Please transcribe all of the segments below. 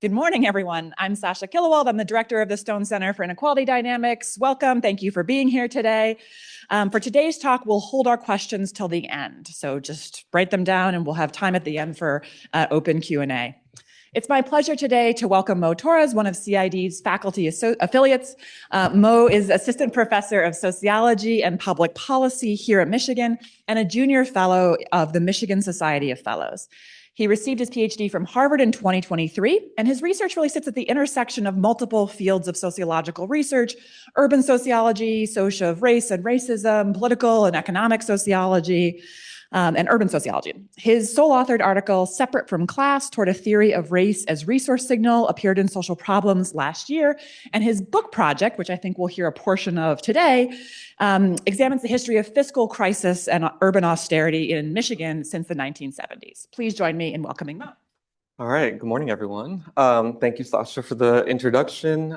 Good morning, everyone. I'm Sasha Killewald. I'm the director of the Stone Center for Inequality Dynamics. Welcome. Thank you for being here today. For today's talk, we'll hold our questions till the end. So just write them down and we'll have time at the end for open Q&A. It's my pleasure today to welcome Mo Torres, one of CID's faculty affiliates. Mo is assistant professor of sociology and public policy here at Michigan and a junior fellow of the Michigan Society of Fellows. He received his PhD from Harvard in 2023, and his research really sits at the intersection of multiple fields of sociological research: urban sociology, socio of race and racism, political and economic sociology, and urban sociology. His sole-authored article, Separate from Class, Toward a Theory of Race as Resource Signal, appeared in Social Problems last year. And his book project, which I think we'll hear a portion of today, examines the history of fiscal crisis and urban austerity in Michigan since the 1970s. Please join me in welcoming Mo. All right, good morning, everyone. Thank you, Sasha, for the introduction.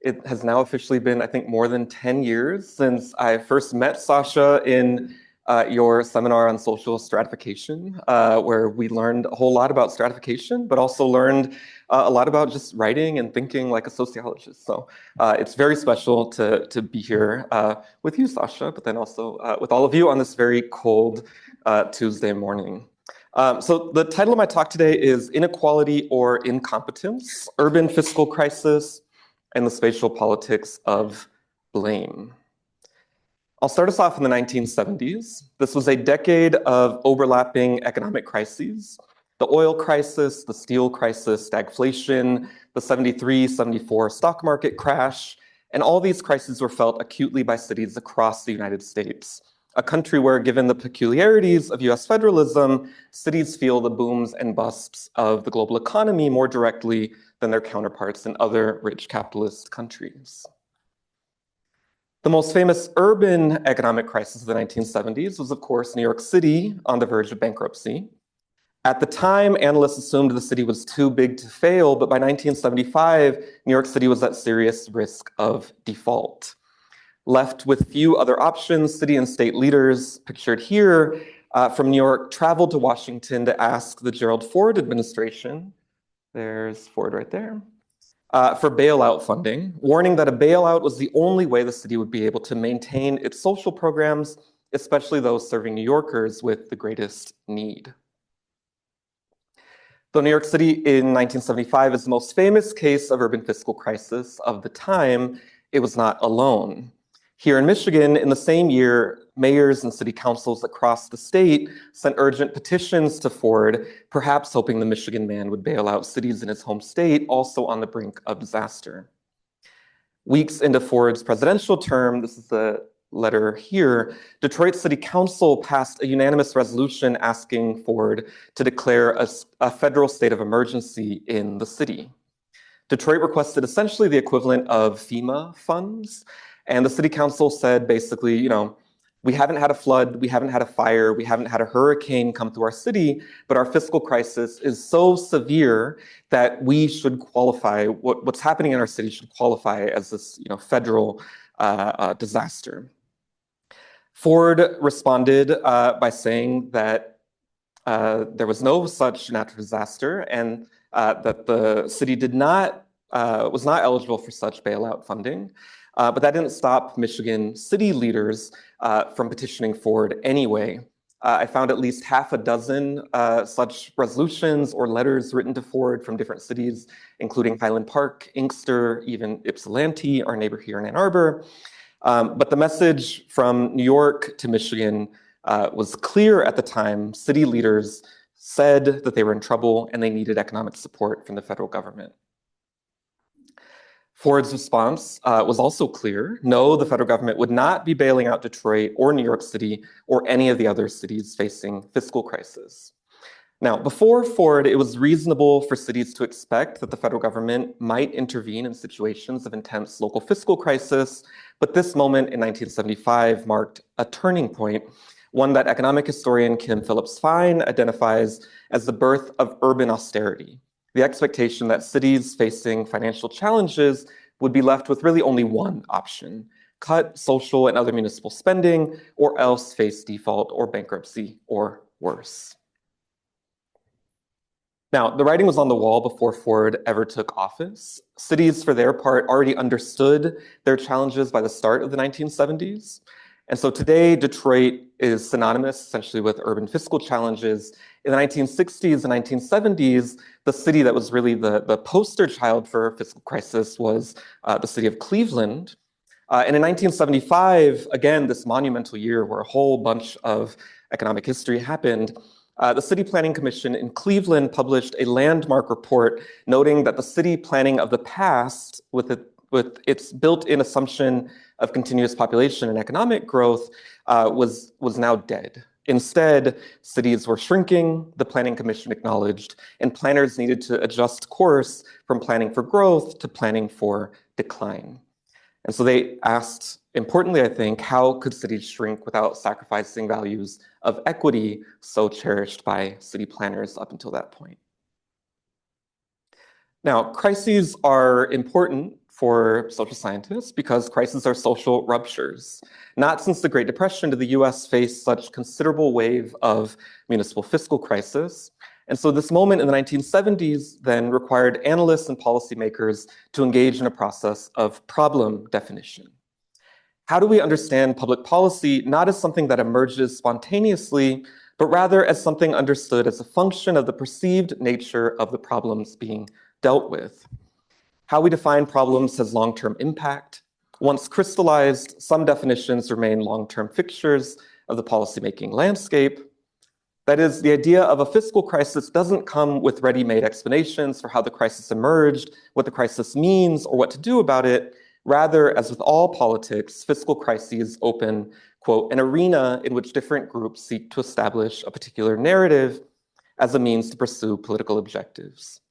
It has now officially been, I think, more than 10 years since I first met Sasha in your seminar on social stratification, where we learned a whole lot about stratification, but also learned a lot about just writing and thinking like a sociologist. So it's very special to be here with you, Sasha, but then also with all of you on this very cold Tuesday morning. So the title of my talk today is Inequality or Incompetence, Urban Fiscal Crisis, and the Spatial Politics of Blame. I'll start us off in the 1970s. This was a decade of overlapping economic crises: the oil crisis, the steel crisis, stagflation, the 73-74 stock market crash, and all these crises were felt acutely by cities across the United States, a country where, given the peculiarities of US federalism, cities feel the booms and busts of the global economy more directly than their counterparts in other rich capitalist countries. The most famous urban economic crisis of the 1970s was, of course, New York City, on the verge of bankruptcy. At the time, analysts assumed the city was too big to fail, but by 1975, New York City was at serious risk of default. Left with few other options, city and state leaders, pictured here from New York, traveled to Washington to ask the Gerald Ford administration, there's Ford right there, for bailout funding, warning that a bailout was the only way the city would be able to maintain its social programs, especially those serving New Yorkers with the greatest need. Though New York City in 1975 is the most famous case of urban fiscal crisis of the time, it was not alone. Here in Michigan, in the same year, mayors and city councils across the state sent urgent petitions to Ford, perhaps hoping the Michigan man would bail out cities in his home state, also on the brink of disaster. Weeks into Ford's presidential term, this is the letter here, Detroit City Council passed a unanimous resolution asking Ford to declare a federal state of emergency in the city. Detroit requested essentially the equivalent of FEMA funds. And the city council said basically, we haven't had a flood, we haven't had a fire, we haven't had a hurricane come through our city, but our fiscal crisis is so severe that we should qualify, what's happening in our city should qualify as this federal disaster. Ford responded by saying that there was no such natural disaster and that the city was not eligible for such bailout funding. But that didn't stop Michigan city leaders from petitioning Ford anyway. I found at least half a dozen such resolutions or letters written to Ford from different cities, including Highland Park, Inkster, even Ypsilanti, our neighbor here in Ann Arbor. But the message from New York to Michigan was clear at the time. City leaders said that they were in trouble and they needed economic support from the federal government. Ford's response was also clear. No, the federal government would not be bailing out Detroit or New York City or any of the other cities facing fiscal crisis. Now, before Ford, it was reasonable for cities to expect that the federal government might intervene in situations of intense local fiscal crisis, but this moment in 1975 marked a turning point, one that economic historian Kim Phillips-Fein identifies as the birth of urban austerity. The expectation that cities facing financial challenges would be left with really only one option: cut social and other municipal spending, or else face default or bankruptcy or worse. Now, the writing was on the wall before Ford ever took office. Cities, for their part, already understood their challenges by the start of the 1970s. And so today, Detroit is synonymous essentially with urban fiscal challenges. In the 1960s and 1970s, the city that was really the poster child for fiscal crisis was the city of Cleveland. And in 1975, again, this monumental year where a whole bunch of economic history happened, the City Planning Commission in Cleveland published a landmark report noting that the city planning of the past, with its built-in assumption of continuous population and economic growth, was now dead. Instead, cities were shrinking, the Planning Commission acknowledged, and planners needed to adjust course from planning for growth to planning for decline. And so they asked, importantly, I think, how could cities shrink without sacrificing values of equity so cherished by city planners up until that point? Now, crises are important for social scientists because crises are social ruptures. Not since the Great Depression did the US face such considerable wave of municipal fiscal crisis. And so this moment in the 1970s then required analysts and policymakers to engage in a process of problem definition. How do we understand public policy not as something that emerges spontaneously, but rather as something understood as a function of the perceived nature of the problems being dealt with? How we define problems has long-term impact. Once crystallized, some definitions remain long-term fixtures of the policymaking landscape. That is, the idea of a fiscal crisis doesn't come with ready-made explanations for how the crisis emerged, what the crisis means, or what to do about it. Rather, as with all politics, fiscal crises open, quote, an arena in which different groups seek to establish a particular narrative as a means to pursue political objectives.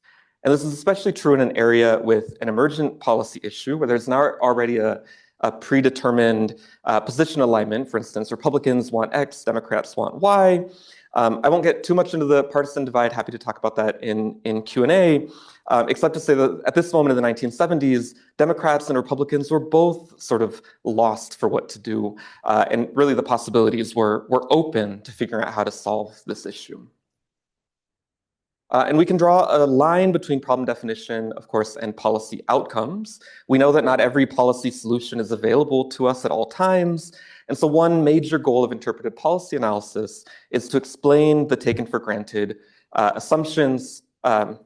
And this is especially true in an area with an emergent policy issue where there's now already a predetermined position alignment. For instance, Republicans want X, Democrats want Y. I won't get too much into the partisan divide. Happy to talk about that in Q&A, except to say that at this moment in the 1970s, Democrats and Republicans were both sort of lost for what to do. And really the possibilities were open to figuring out how to solve this issue. And we can draw a line between problem definition, of course, and policy outcomes. We know that not every policy solution is available to us at all times. And so one major goal of interpretive policy analysis is to explain the taken for granted assumptions, how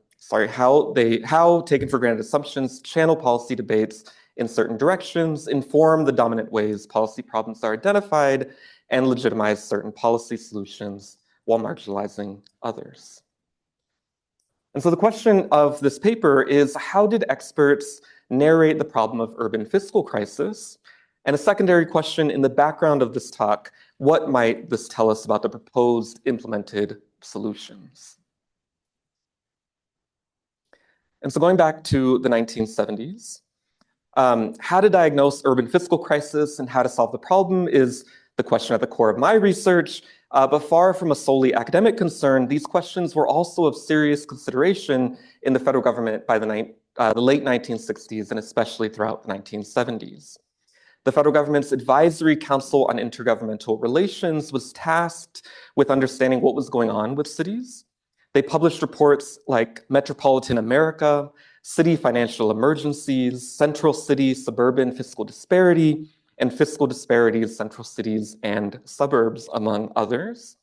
taken for granted assumptions channel policy debates in certain directions, inform the dominant ways policy problems are identified, and legitimize certain policy solutions while marginalizing others. And so the question of this paper is, how did experts narrate the problem of urban fiscal crisis? And a secondary question in the background of this talk, what might this tell us about the proposed implemented solutions? And so going back to the 1970s, how to diagnose urban fiscal crisis and how to solve the problem is the question at the core of my research. But far from a solely academic concern, these questions were also of serious consideration in the federal government by the late 1960s and especially throughout the 1970s. The federal government's Advisory Council on Intergovernmental Relations was tasked with understanding what was going on with cities. They published reports like Metropolitan America, City Financial Emergencies, Central City Suburban Fiscal Disparity, and Fiscal Disparities, Central Cities and Suburbs, among others.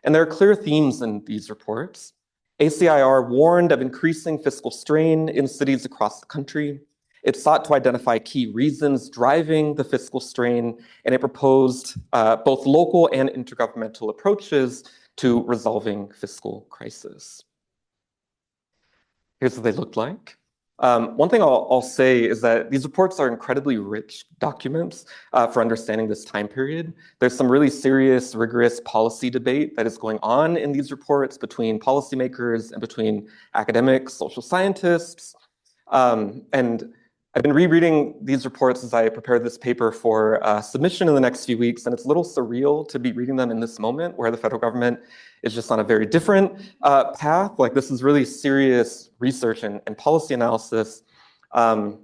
And there are clear themes in these reports. ACIR warned of increasing fiscal strain in cities across the country. It sought to identify key reasons driving the fiscal strain, and it proposed both local and intergovernmental approaches to resolving fiscal crisis. Here's what they looked like. One thing I'll say is that these reports are incredibly rich documents for understanding this time period. There's some really serious, rigorous policy debate that is going on in these reports between policymakers and between academics, social scientists. And I've been rereading these reports as I prepare this paper for submission in the next few weeks, and it's a little surreal to be reading them in this moment where the federal government is just on a very different path. Like, this is really serious research and policy analysis. And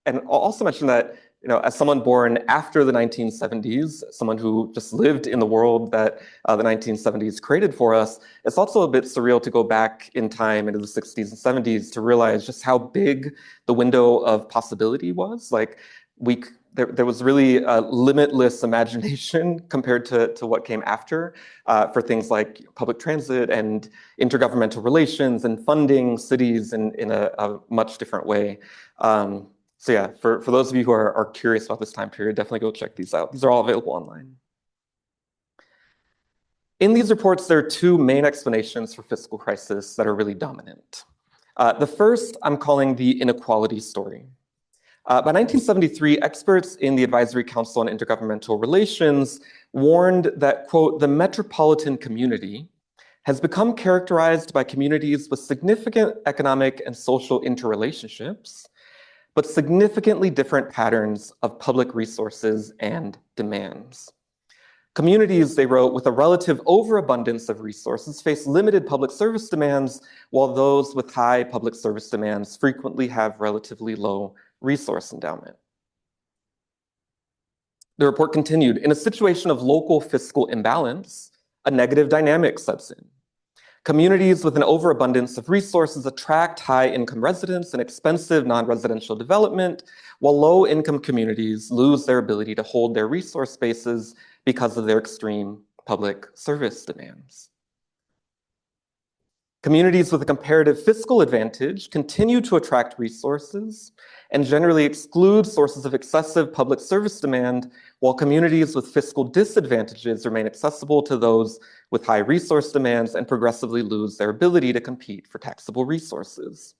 I'll also mention that as someone born after the 1970s, someone who just lived in the world that the 1970s created for us, it's also a bit surreal to go back in time into the 60s and 70s to realize just how big the window of possibility was. Like there was really a limitless imagination compared to what came after for things like public transit and intergovernmental relations and funding cities in a much different way. So yeah, for those of you who are curious about this time period, definitely go check these out. These are all available online. In these reports, there are two main explanations for fiscal crisis that are really dominant. The first I'm calling the inequality story. By 1973, experts in the Advisory Council on Intergovernmental Relations warned that, quote, the metropolitan community has become characterized by communities with significant economic and social interrelationships, but significantly different patterns of public resources and demands. Communities, they wrote, with a relative overabundance of resources face limited public service demands, while those with high public service demands frequently have relatively low resource endowment. The report continued, in a situation of local fiscal imbalance, a negative dynamic sets in. Communities with an overabundance of resources attract high-income residents and expensive non-residential development, while low-income communities lose their ability to hold their resource bases because of their extreme public service demands. Communities with a comparative fiscal advantage continue to attract resources and generally exclude sources of excessive public service demand, while communities with fiscal disadvantages remain accessible to those with high resource demands and progressively lose their ability to compete for taxable resources.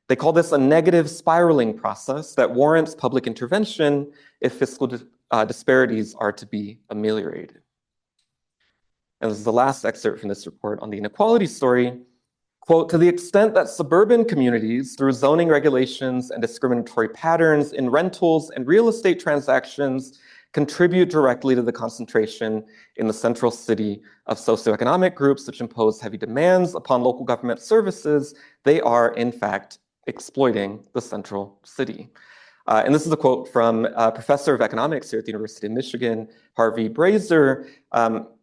They call this a negative spiraling process that warrants public intervention if fiscal disparities are to be ameliorated. And this is the last excerpt from this report on the inequality story. Quote, to the extent that suburban communities, through zoning regulations and discriminatory patterns in rentals and real estate transactions, contribute directly to the concentration in the central city of socioeconomic groups which impose heavy demands upon local government services, they are, in fact, exploiting the central city. And this is a quote from a professor of economics here at the University of Michigan, Harvey Brazier.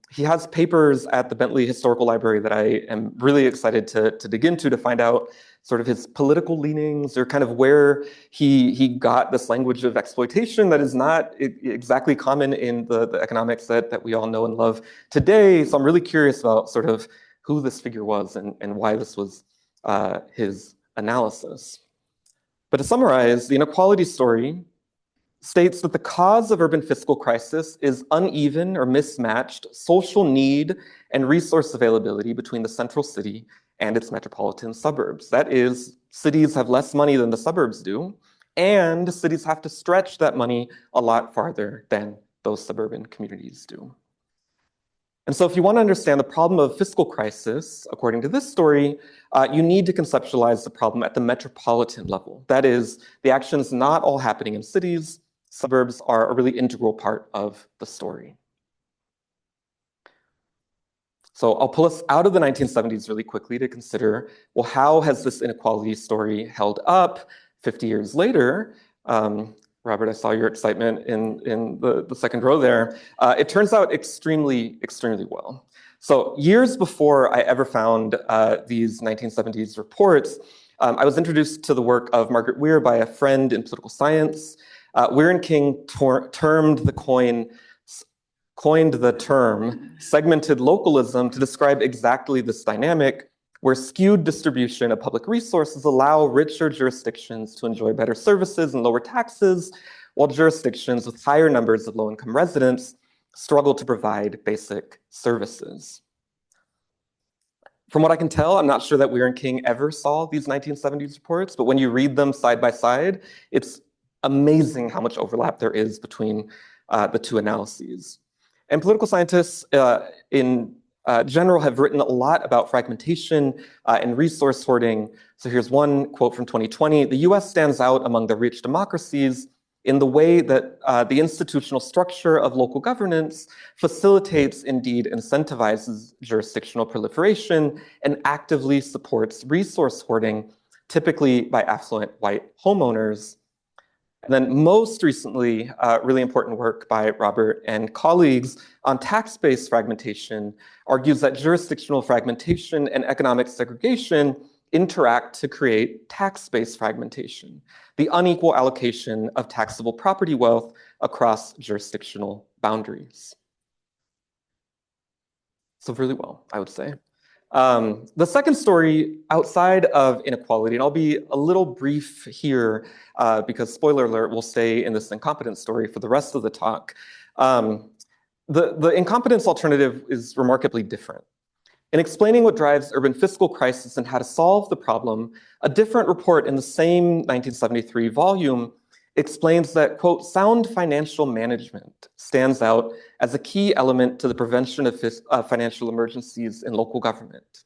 He has papers at the Bentley Historical Library that I am really excited to dig into to find out sort of his political leanings or kind of where he got this language of exploitation that is not exactly common in the economics that we all know and love today. So I'm really curious about sort of who this figure was and why this was his analysis. But to summarize, the inequality story states that the cause of urban fiscal crisis is uneven or mismatched social need and resource availability between the central city and its metropolitan suburbs. That is, cities have less money than the suburbs do, and cities have to stretch that money a lot farther than those suburban communities do. And so if you want to understand the problem of fiscal crisis, according to this story, you need to conceptualize the problem at the metropolitan level. That is, the actions not all happening in cities. Suburbs are a really integral part of the story. So I'll pull us out of the 1970s really quickly to consider, well, how has this inequality story held up 50 years later? Robert, I saw your excitement in the second row there. It turns out extremely, extremely well. So years before I ever found these 1970s reports, I was introduced to the work of Margaret Weir by a friend in political science. Weir and King coined the term segmented localism to describe exactly this dynamic, where skewed distribution of public resources allow richer jurisdictions to enjoy better services and lower taxes, while jurisdictions with higher numbers of low-income residents struggle to provide basic services. From what I can tell, I'm not sure that Weir and King ever saw these 1970s reports, but when you read them side by side, it's amazing how much overlap there is between the two analyses. And political scientists in general have written a lot about fragmentation and resource hoarding. So here's one quote from 2020. The US stands out among the rich democracies in the way that the institutional structure of local governance facilitates, indeed incentivizes jurisdictional proliferation and actively supports resource hoarding, typically by affluent white homeowners. And then most recently, really important work by Robert and colleagues on tax-based fragmentation argues that jurisdictional fragmentation and economic segregation interact to create tax-based fragmentation, the unequal allocation of taxable property wealth across jurisdictional boundaries. So really well, I would say. The second story outside of inequality, and I'll be a little brief here because spoiler alert, we'll stay in this incompetence story for the rest of the talk. The incompetence alternative is remarkably different. In explaining what drives urban fiscal crisis and how to solve the problem, a different report in the same 1973 volume explains that, quote, sound financial management stands out as a key element to the prevention of financial emergencies in local government,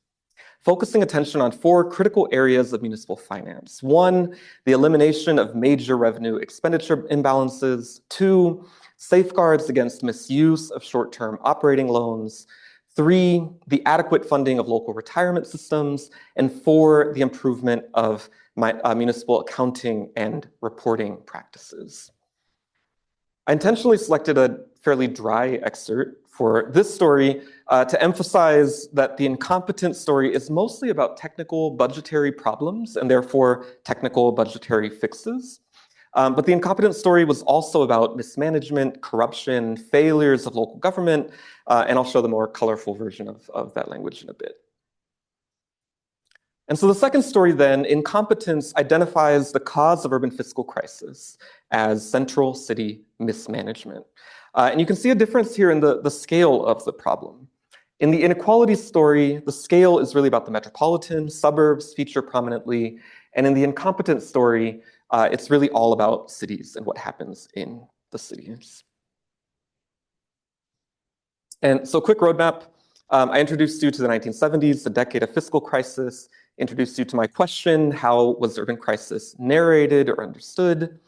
focusing attention on 4 critical areas of municipal finance. 1, the elimination of major revenue expenditure imbalances. 2, safeguards against misuse of short-term operating loans. 3, the adequate funding of local retirement systems. And 4, the improvement of municipal accounting and reporting practices. I intentionally selected a fairly dry excerpt for this story to emphasize that the incompetence story is mostly about technical budgetary problems and therefore technical budgetary fixes. But the incompetence story was also about mismanagement, corruption, failures of local government, and I'll show the more colorful version of that language in a bit. And so the second story then, incompetence identifies the cause of urban fiscal crisis as central city mismanagement. And you can see a difference here in the scale of the problem. In the inequality story, the scale is really about the metropolitan, suburbs feature prominently, and in the incompetence story, it's really all about cities and what happens in the cities. And so quick roadmap, I introduced you to the 1970s, the decade of fiscal crisis, introduced you to my question, how was urban crisis narrated or understood?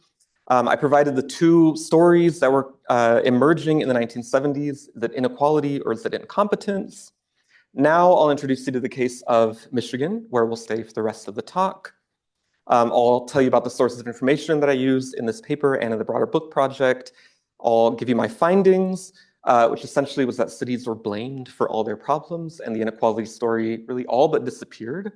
I provided the 2 stories that were emerging in the 1970s, is it inequality or is it incompetence? Now I'll introduce you to the case of Michigan, where we'll stay for the rest of the talk. I'll tell you about the sources of information that I used in this paper and in the broader book project. I'll give you my findings, which essentially was that cities were blamed for all their problems and the inequality story really all but disappeared.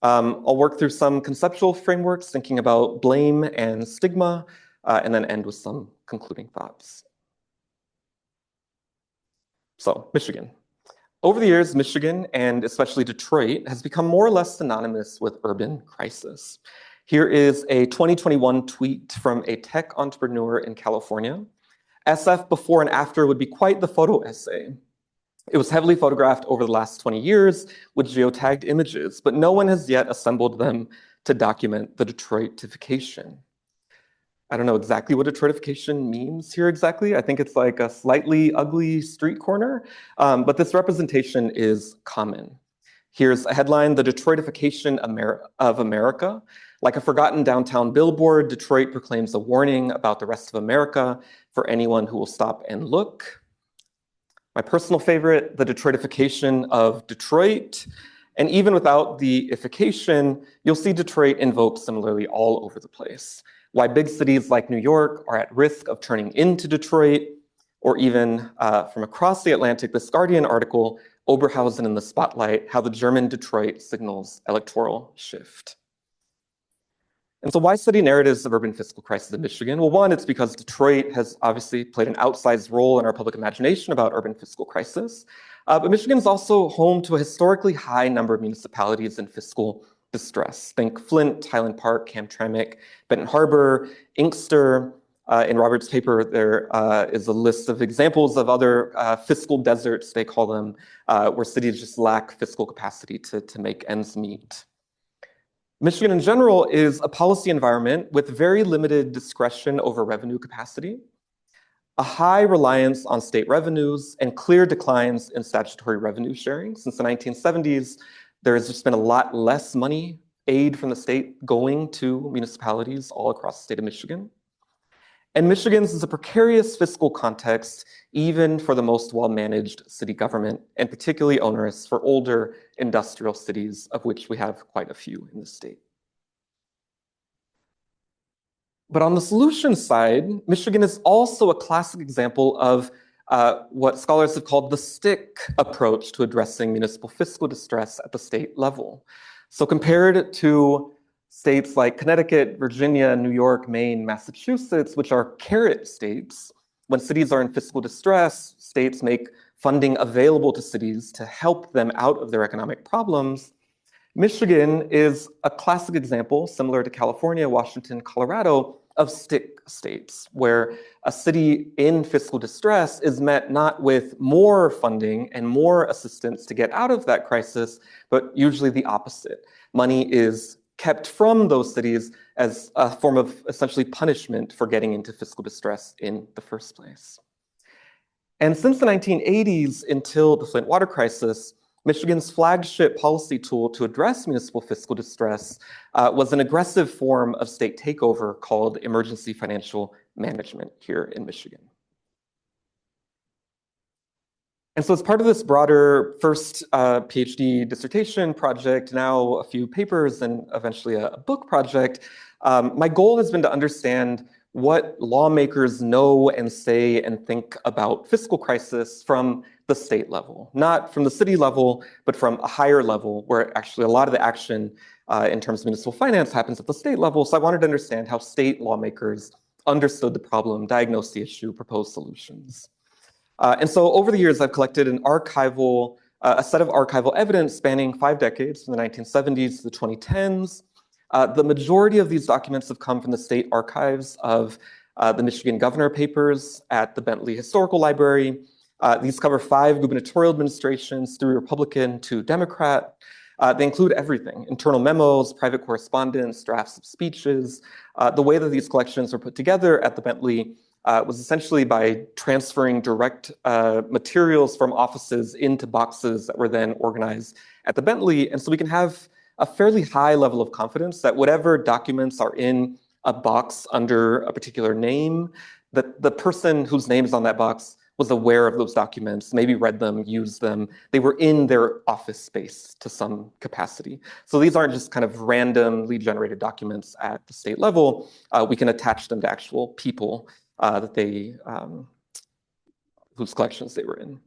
I'll work through some conceptual frameworks thinking about blame and stigma, and then end with some concluding thoughts. So, Michigan. Over the years, Michigan, and especially Detroit, has become more or less synonymous with urban crisis. Here is a 2021 tweet from a tech entrepreneur in California. SF before and after would be quite the photo essay. It was heavily photographed over the last 20 years with geotagged images, but no one has yet assembled them to document the Detroitification. I don't know exactly what Detroitification means here exactly. I think it's like a slightly ugly street corner, but this representation is common. Here's a headline, the Detroitification of America. Like a forgotten downtown billboard, Detroit proclaims a warning about the rest of America for anyone who will stop and look. My personal favorite, the Detroitification of Detroit. And even without the ification, you'll see Detroit invoked similarly all over the place. Why big cities like New York are at risk of turning into Detroit, or even from across the Atlantic, this Guardian article, Oberhausen in the Spotlight, how the German Detroit signals electoral shift. And so why study narratives of urban fiscal crisis in Michigan? Well, one, it's because Detroit has obviously played an outsized role in our public imagination about urban fiscal crisis. But Michigan is also home to a historically high number of municipalities in fiscal distress. Think Flint, Highland Park, Hamtramck, Benton Harbor, Inkster. In Robert's paper, there is a list of examples of other fiscal deserts, they call them, where cities just lack fiscal capacity to make ends meet. Michigan in general is a policy environment with very limited discretion over revenue capacity, a high reliance on state revenues, and clear declines in statutory revenue sharing. Since the 1970s, there has just been a lot less money, aid from the state going to municipalities all across the state of Michigan. And Michigan's is a precarious fiscal context, even for the most well-managed city government, and particularly onerous for older industrial cities, of which we have quite a few in the state. But on the solution side, Michigan is also a classic example of what scholars have called the stick approach to addressing municipal fiscal distress at the state level. So compared to states like Connecticut, Virginia, New York, Maine, Massachusetts, which are carrot states, when cities are in fiscal distress, states make funding available to cities to help them out of their economic problems. Michigan is a classic example, similar to California, Washington, Colorado, of stick states, where a city in fiscal distress is met not with more funding and more assistance to get out of that crisis, but usually the opposite. Money is kept from those cities as a form of essentially punishment for getting into fiscal distress in the first place. And since the 1980s until the Flint water crisis, Michigan's flagship policy tool to address municipal fiscal distress was an aggressive form of state takeover called emergency financial management here in Michigan. And so as part of this broader first PhD dissertation project, now a few papers and eventually a book project, my goal has been to understand what lawmakers know and say and think about fiscal crisis from the state level, not from the city level, but from a higher level where actually a lot of the action in terms of municipal finance happens at the state level. So I wanted to understand how state lawmakers understood the problem, diagnosed the issue, proposed solutions. And so over the years, I've collected a set of archival evidence spanning 5 decades, from the 1970s to the 2010s. The majority of these documents have come from the state archives of the Michigan Governor Papers at the Bentley Historical Library. These cover 5 gubernatorial administrations, through Republican to Democrat. They include everything: internal memos, private correspondence, drafts of speeches. The way that these collections were put together at the Bentley was essentially by transferring direct materials from offices into boxes that were then organized at the Bentley. And so we can have a fairly high level of confidence that whatever documents are in a box under a particular name, that the person whose name is on that box was aware of those documents, maybe read them, used them. They were in their office space to some capacity. So these aren't just kind of randomly generated documents at the state level. We can attach them to actual people whose collections they were in.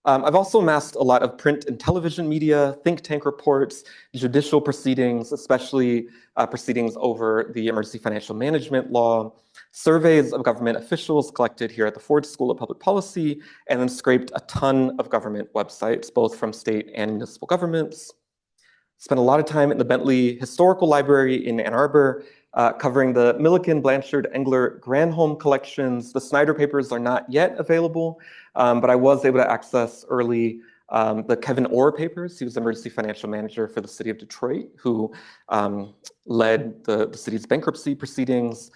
I've also amassed a lot of print and television media, think tank reports, judicial proceedings, especially proceedings over the emergency financial management law, surveys of government officials collected here at the Ford School of Public Policy, and then scraped a ton of government websites, both from state and municipal governments. Spent a lot of time in the Bentley Historical Library in Ann Arbor, covering the Milliken, Blanchard, Engler, Granholm collections. The Snyder papers are not yet available, but I was able to access early the Kevin Orr papers. He was emergency financial manager for the city of Detroit, who led the city's bankruptcy proceedings.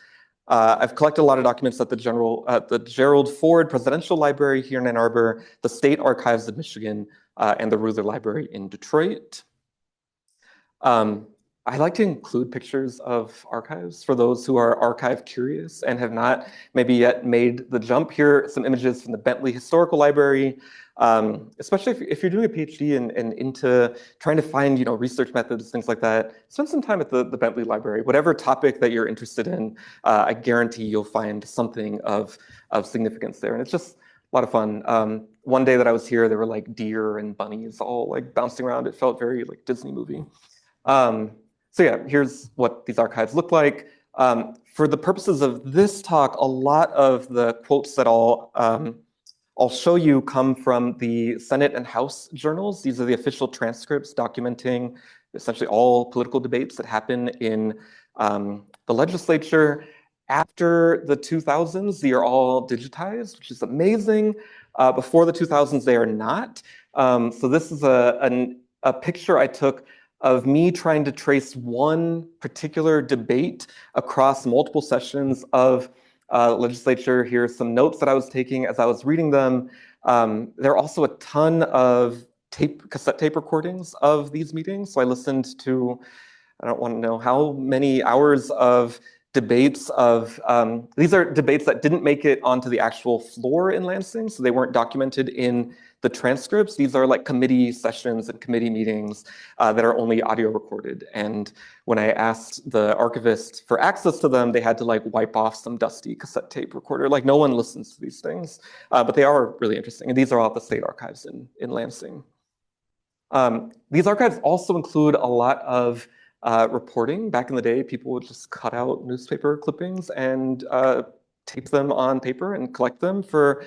I've collected a lot of documents at the Gerald Ford Presidential Library here in Ann Arbor, the State Archives of Michigan, and the Ruther Library in Detroit. I like to include pictures of archives for those who are archive curious and have not maybe yet made the jump. Here, some images from the Bentley Historical Library, especially if you're doing a PhD and into trying to find research methods, things like that. Spend some time at the Bentley Library. Whatever topic that you're interested in, I guarantee you'll find something of significance there. And it's just a lot of fun. One day that I was here, there were like deer and bunnies all like bouncing around. It felt very like Disney movie. So yeah, here's what these archives look like. For the purposes of this talk, a lot of the quotes that I'll show you come from the Senate and House journals. These are the official transcripts documenting essentially all political debates that happen in the legislature. After the 2000s, they are all digitized, which is amazing. Before the 2000s, they are not. So this is a picture I took of me trying to trace one particular debate across multiple sessions of legislature. Here are some notes that I was taking as I was reading them. There are also a ton of cassette tape recordings of these meetings. So I listened to, I don't want to know how many hours of debates of, these are debates that didn't make it onto the actual floor in Lansing, so they weren't documented in the transcripts. These are like committee sessions and committee meetings that are only audio recorded. And when I asked the archivist for access to them, they had to like wipe off some dusty cassette tape recorder. Like no one listens to these things, but they are really interesting. And these are all at the state archives in Lansing. These archives also include a lot of reporting. Back in the day, people would just cut out newspaper clippings and tape them on paper and collect them for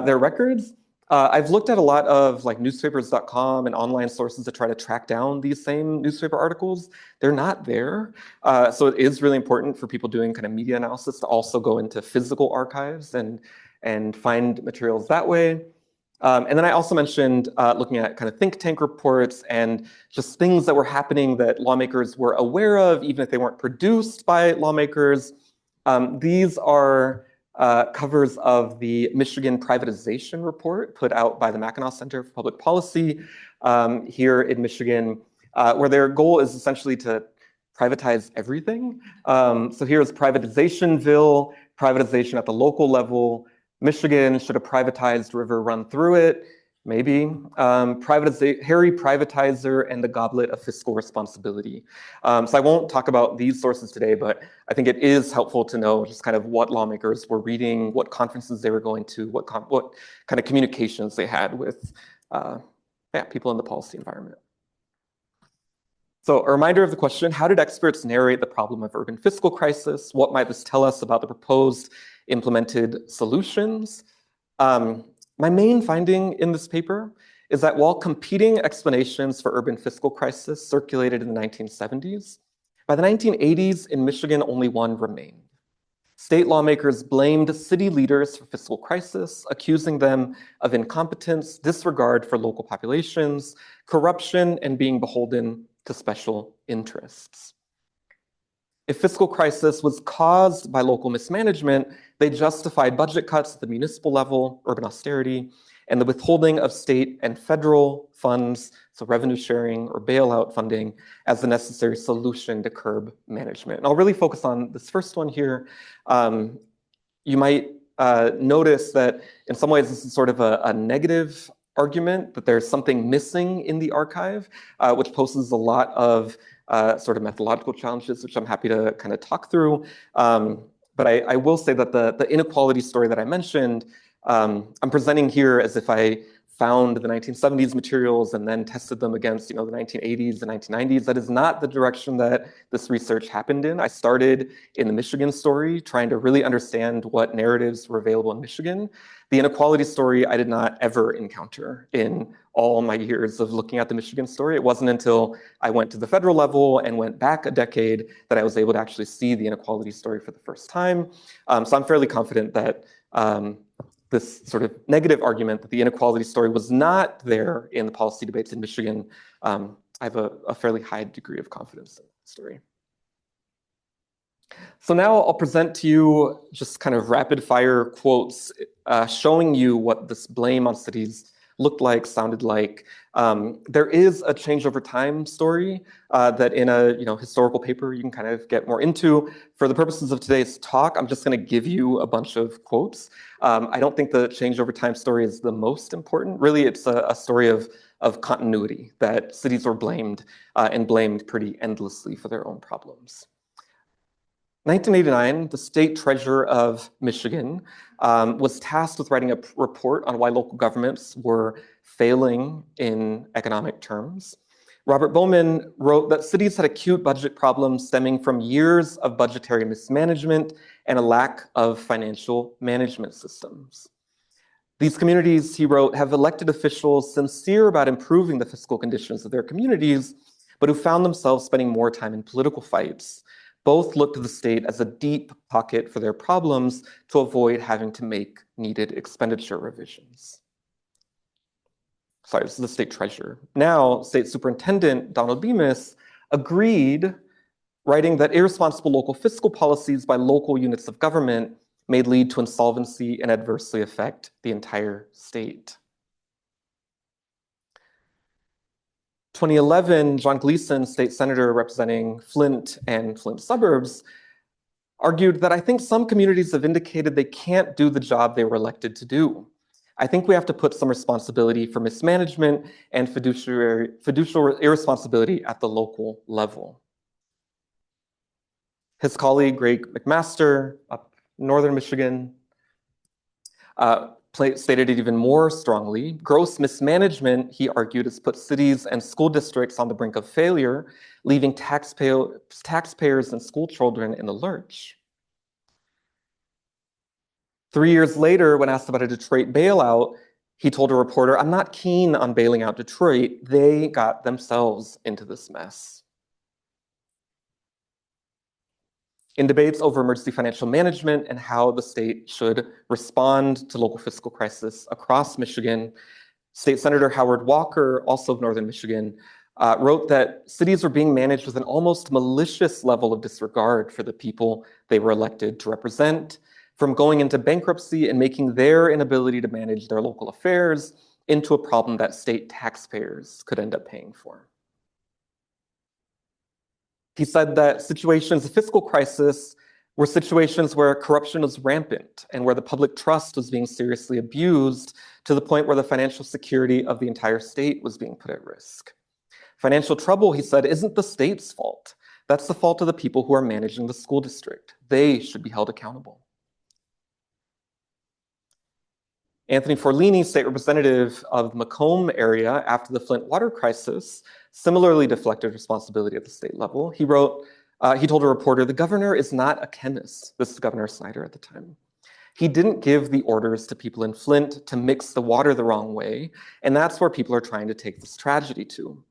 their records. I've looked at a lot of like newspapers.com and online sources to try to track down these same newspaper articles. They're not there. So it is really important for people doing kind of media analysis to also go into physical archives and find materials that way. And then I also mentioned looking at kind of think tank reports and just things that were happening that lawmakers were aware of, even if they weren't produced by lawmakers. These are covers of the Michigan privatization report put out by the Mackinac Center for Public Policy here in Michigan, where their goal is essentially to privatize everything. So here's privatizationville, privatization at the local level. Michigan, should a privatized river run through it? Maybe. Harry Privatizer and the Goblet of Fiscal Responsibility. So I won't talk about these sources today, but I think it is helpful to know just kind of what lawmakers were reading, what conferences they were going to, what kind of communications they had with people in the policy environment. So a reminder of the question, how did experts narrate the problem of urban fiscal crisis? What might this tell us about the proposed implemented solutions? My main finding in this paper is that while competing explanations for urban fiscal crisis circulated in the 1970s, by the 1980s in Michigan, only one remained. State lawmakers blamed city leaders for fiscal crisis, accusing them of incompetence, disregard for local populations, corruption, and being beholden to special interests. If fiscal crisis was caused by local mismanagement, they justified budget cuts at the municipal level, urban austerity, and the withholding of state and federal funds, so revenue sharing or bailout funding, as the necessary solution to curb management. And I'll really focus on this first one here. You might notice that in some ways this is sort of a negative argument, that there's something missing in the archive, which poses a lot of sort of methodological challenges, which I'm happy to kind of talk through. But I will say that the inequality story that I mentioned, I'm presenting here as if I found the 1970s materials and then tested them against, the 1980s and 1990s. That is not the direction that this research happened in. I started in the Michigan story, trying to really understand what narratives were available in Michigan. The inequality story I did not ever encounter in all my years of looking at the Michigan story. It wasn't until I went to the federal level and went back a decade that I was able to actually see the inequality story for the first time. So I'm fairly confident that this sort of negative argument that the inequality story was not there in the policy debates in Michigan, I have a fairly high degree of confidence in the story. So now I'll present to you just kind of rapid fire quotes showing you what this blame on cities looked like, sounded like. There is a change over time story that in a historical paper you can kind of get more into. For the purposes of today's talk, I'm just going to give you a bunch of quotes. I don't think the change over time story is the most important. Really, it's a story of continuity, that cities were blamed and blamed pretty endlessly for their own problems. 1989, the state treasurer of Michigan was tasked with writing a report on why local governments were failing in economic terms. Robert Bowman wrote that cities had acute budget problems stemming from years of budgetary mismanagement and a lack of financial management systems. These communities, he wrote, have elected officials sincere about improving the fiscal conditions of their communities, but who found themselves spending more time in political fights. Both looked to the state as a deep pocket for their problems to avoid having to make needed expenditure revisions. Sorry, this is the state treasurer. Now, State Superintendent Donald Bemis agreed, writing that irresponsible local fiscal policies by local units of government may lead to insolvency and adversely affect the entire state. 2011, John Gleason, state senator representing Flint and Flint suburbs, argued that I think some communities have indicated they can't do the job they were elected to do. I think we have to put some responsibility for mismanagement and fiduciary irresponsibility at the local level. His colleague, Greg McMaster, up northern Michigan, stated it even more strongly. Gross mismanagement, he argued, has put cities and school districts on the brink of failure, leaving taxpayers and school children in the lurch. 3 years later, when asked about a Detroit bailout, he told a reporter, "I'm not keen on bailing out Detroit. They got themselves into this mess." In debates over emergency financial management and how the state should respond to local fiscal crisis across Michigan, State Senator Howard Walker, also of Northern Michigan, wrote that cities were being managed with an almost malicious level of disregard for the people they were elected to represent, from going into bankruptcy and making their inability to manage their local affairs into a problem that state taxpayers could end up paying for. He said that situations of fiscal crisis were situations where corruption was rampant and where the public trust was being seriously abused to the point where the financial security of the entire state was being put at risk. Financial trouble, he said, isn't the state's fault. That's the fault of the people who are managing the school district. They should be held accountable. Anthony Forlini, state representative of the Macomb area after the Flint water crisis, similarly deflected responsibility at the state level. He wrote, he told a reporter, "The governor is not a chemist." This is Governor Snyder at the time. "He didn't give the orders to people in Flint to mix the water the wrong way, and that's where people are trying to take this tragedy to.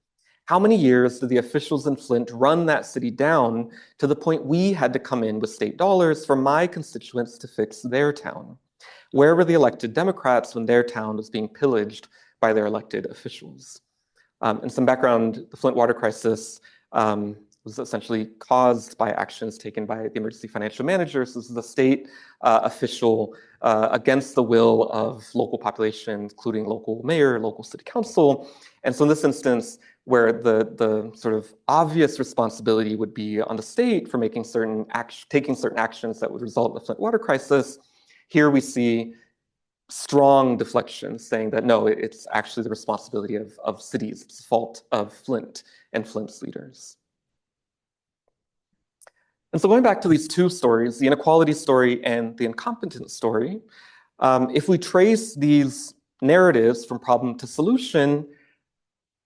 How many years did the officials in Flint run that city down to the point we had to come in with state dollars for my constituents to fix their town? Where were the elected Democrats when their town was being pillaged by their elected officials?" And some background, the Flint water crisis was essentially caused by actions taken by the emergency financial managers. This is a state official against the will of local population, including local mayor, local city council. And so in this instance, where the sort of obvious responsibility would be on the state for taking certain actions that would result in the Flint water crisis, here we see strong deflection saying that no, it's actually the responsibility of cities. It's the fault of Flint and Flint's leaders. And so going back to these two stories, the inequality story and the incompetence story, if we trace these narratives from problem to solution,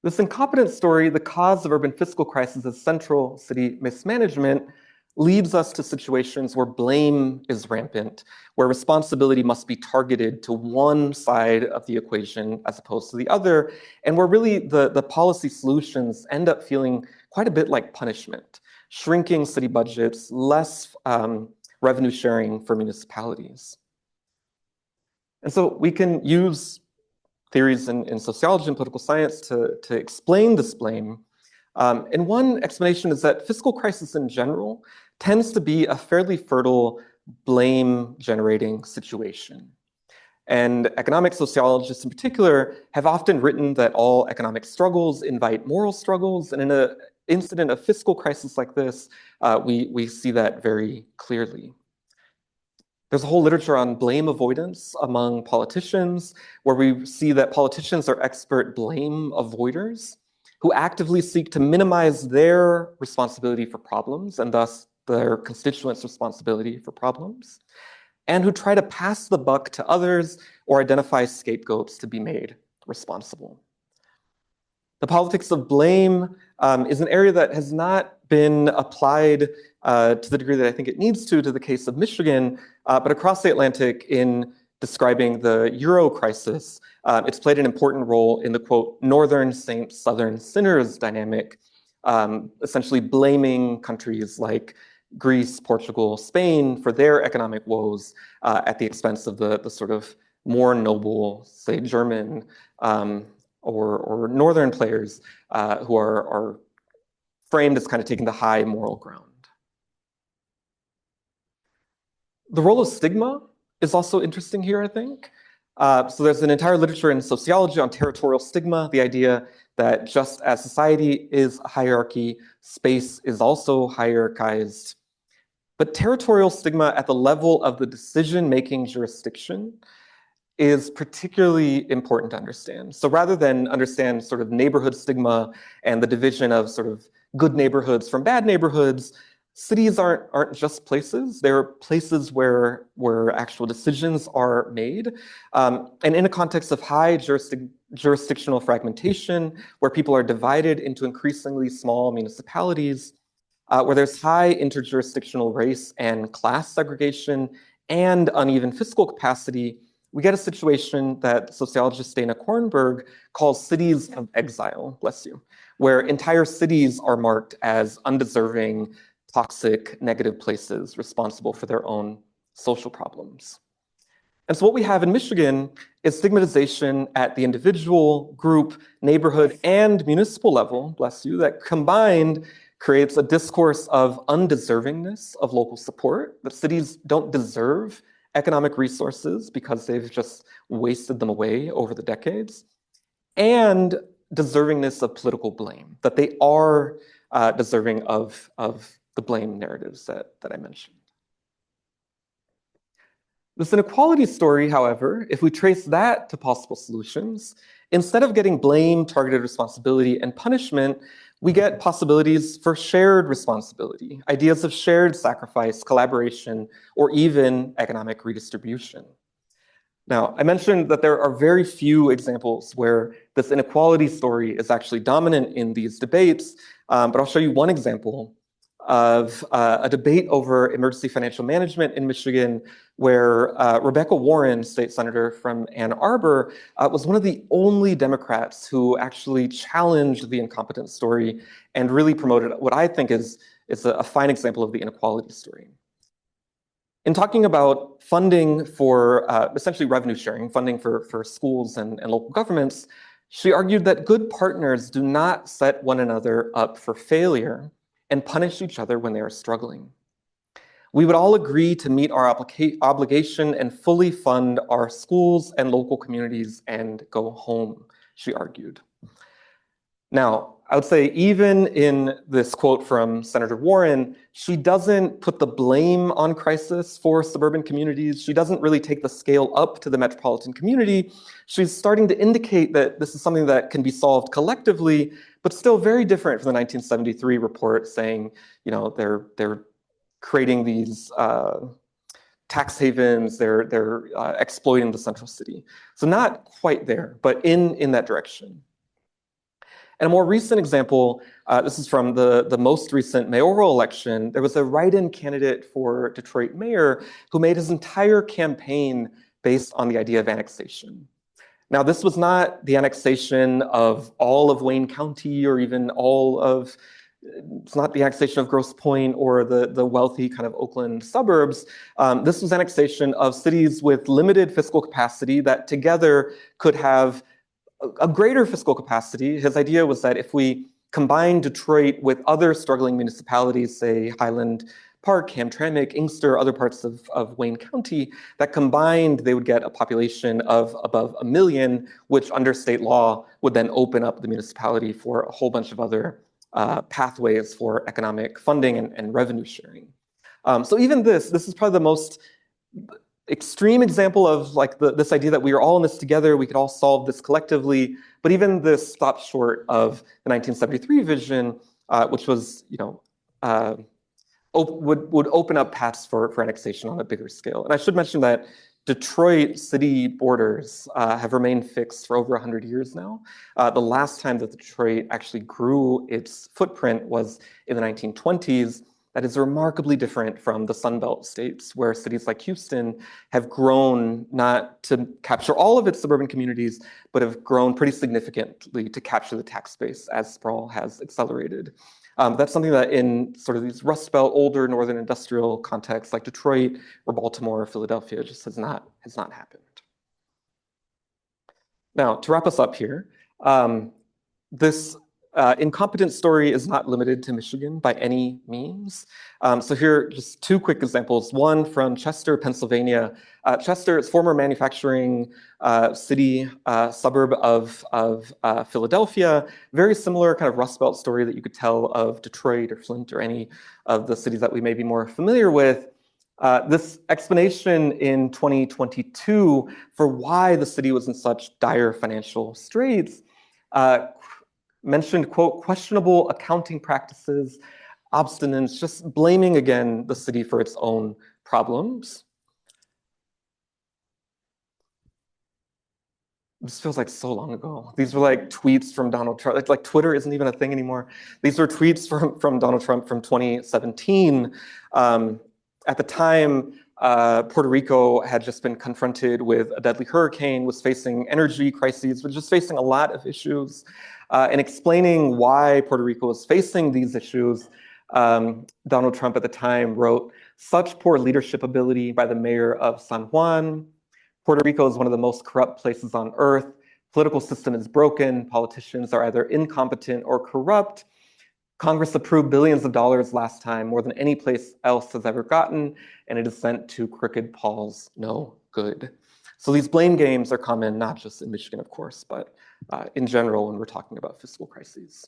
this incompetence story, the cause of urban fiscal crisis is central city mismanagement, leads us to situations where blame is rampant, where responsibility must be targeted to one side of the equation as opposed to the other, and where really the policy solutions end up feeling quite a bit like punishment, shrinking city budgets, less revenue sharing for municipalities. And so we can use theories in sociology and political science to explain this blame. And one explanation is that fiscal crisis in general tends to be a fairly fertile blame-generating situation. And economic sociologists in particular have often written that all economic struggles invite moral struggles. And in an incident of fiscal crisis like this, we see that very clearly. There's a whole literature on blame avoidance among politicians, where we see that politicians are expert blame avoiders who actively seek to minimize their responsibility for problems and thus their constituents' responsibility for problems, and who try to pass the buck to others or identify scapegoats to be made responsible. The politics of blame is an area that has not been applied to the degree that I think it needs to the case of Michigan, but across the Atlantic in describing the Euro crisis, it's played an important role in the, quote, northern saints, southern sinners dynamic, essentially blaming countries like Greece, Portugal, Spain for their economic woes at the expense of the sort of more noble, say, German or northern players who are framed as kind of taking the high moral ground. The role of stigma is also interesting here, I think. So there's an entire literature in sociology on territorial stigma, the idea that just as society is a hierarchy, space is also hierarchized. But territorial stigma at the level of the decision-making jurisdiction is particularly important to understand. So rather than understand sort of neighborhood stigma and the division of sort of good neighborhoods from bad neighborhoods, cities aren't just places. They're places where actual decisions are made. And in a context of high jurisdictional fragmentation, where people are divided into increasingly small municipalities, where there's high interjurisdictional race and class segregation and uneven fiscal capacity, we get a situation that sociologist Dana Kornberg calls cities of exile, bless you, where entire cities are marked as undeserving, toxic, negative places responsible for their own social problems. And so what we have in Michigan is stigmatization at the individual, group, neighborhood, and municipal level, bless you, that combined creates a discourse of undeservingness of local support, that cities don't deserve economic resources because they've just wasted them away over the decades, and deservingness of political blame, that they are deserving of the blame narratives that I mentioned. This inequality story, however, if we trace that to possible solutions, instead of getting blame, targeted responsibility, and punishment, we get possibilities for shared responsibility, ideas of shared sacrifice, collaboration, or even economic redistribution. Now, I mentioned that there are very few examples where this inequality story is actually dominant in these debates, but I'll show you one example of a debate over emergency financial management in Michigan, where Rebecca Warren, state senator from Ann Arbor, was one of the only Democrats who actually challenged the incompetence story and really promoted what I think is a fine example of the inequality story. In talking about funding for essentially revenue sharing, funding for schools and local governments, she argued that good partners do not set one another up for failure and punish each other when they are struggling. We would all agree to meet our obligation and fully fund our schools and local communities and go home, she argued. Now, I would say even in this quote from Senator Warren, she doesn't put the blame on crisis for suburban communities. She doesn't really take the scale up to the metropolitan community. She's starting to indicate that this is something that can be solved collectively, but still very different from the 1973 report saying, you know, they're creating these tax havens, they're exploiting the central city. So not quite there, but in that direction. And a more recent example, this is from the most recent mayoral election. There was a write-in candidate for Detroit mayor who made his entire campaign based on the idea of annexation. Now, this was not the annexation of all of Wayne County or even it's not the annexation of Grosse Pointe or the wealthy kind of Oakland suburbs. This was annexation of cities with limited fiscal capacity that together could have a greater fiscal capacity. His idea was that if we combine Detroit with other struggling municipalities, say Highland Park, Hamtramck, Inkster, other parts of Wayne County, that combined they would get a population of above 1 million, which under state law would then open up the municipality for a whole bunch of other pathways for economic funding and revenue sharing. So even this is probably the most extreme example of like this idea that we are all in this together, we could all solve this collectively. But even this stops short of the 1973 vision, which was, you know, would open up paths for annexation on a bigger scale. And I should mention that Detroit city borders have remained fixed for over 100 years now. The last time that Detroit actually grew its footprint was in the 1920s. That is remarkably different from the Sunbelt states, where cities like Houston have grown not to capture all of its suburban communities, but have grown pretty significantly to capture the tax base as sprawl has accelerated. That's something that in sort of these Rust Belt, older northern industrial contexts like Detroit or Baltimore or Philadelphia just has not happened. Now, to wrap us up here, this Incompetence story is not limited to Michigan by any means. So here are just two quick examples. One from Chester, Pennsylvania. Chester is former manufacturing city, suburb of Philadelphia. Very similar kind of Rust Belt story that you could tell of Detroit or Flint or any of the cities that we may be more familiar with. This explanation in 2022 for why the city was in such dire financial straits mentioned, quote, questionable accounting practices, obstinance, just blaming again the city for its own problems. This feels like so long ago. These were like tweets from Donald Trump. Like Twitter isn't even a thing anymore. These were tweets from Donald Trump from 2017. At the time, Puerto Rico had just been confronted with a deadly hurricane, was facing energy crises, was just facing a lot of issues. And explaining why Puerto Rico was facing these issues, Donald Trump at the time wrote, "Such poor leadership ability by the mayor of San Juan. Puerto Rico is one of the most corrupt places on earth. Political system is broken. Politicians are either incompetent or corrupt. Congress approved billions of dollars last time, more than any place else has ever gotten, and it is sent to crooked paws, no good." So these blame games are common, not just in Michigan, of course, but in general when we're talking about fiscal crises.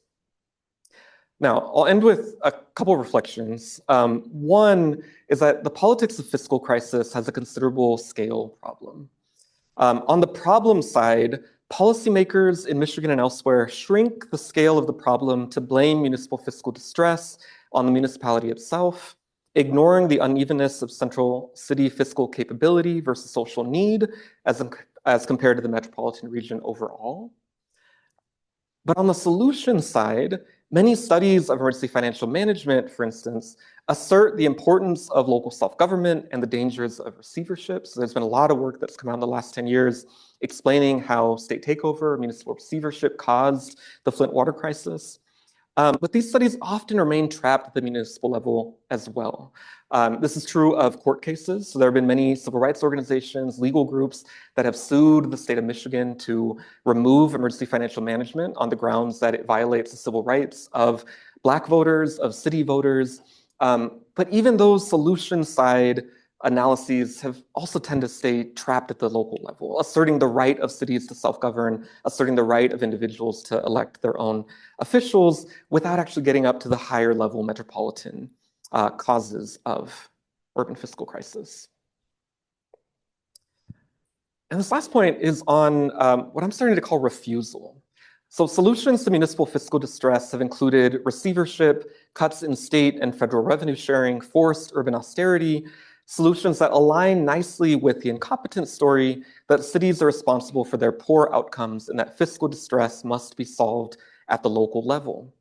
Now, I'll end with a couple of reflections. One is that the politics of fiscal crisis has a considerable scale problem. On the problem side, policymakers in Michigan and elsewhere shrink the scale of the problem to blame municipal fiscal distress on the municipality itself, ignoring the unevenness of central city fiscal capability versus social need as compared to the metropolitan region overall. But on the solution side, many studies of emergency financial management, for instance, assert the importance of local self-government and the dangers of receivership. So there's been a lot of work that's come out in the last 10 years explaining how state takeover, municipal receivership caused the Flint water crisis. But these studies often remain trapped at the municipal level as well. This is true of court cases. So there have been many civil rights organizations, legal groups that have sued the state of Michigan to remove emergency financial management on the grounds that it violates the civil rights of Black voters, of city voters. But even those solution side analyses have also tend to stay trapped at the local level, asserting the right of cities to self-govern, asserting the right of individuals to elect their own officials without actually getting up to the higher level metropolitan causes of urban fiscal crisis. And this last point is on what I'm starting to call refusal. So solutions to municipal fiscal distress have included receivership, cuts in state and federal revenue sharing, forced urban austerity, solutions that align nicely with the incompetence story that cities are responsible for their poor outcomes and that fiscal distress must be solved at the local level.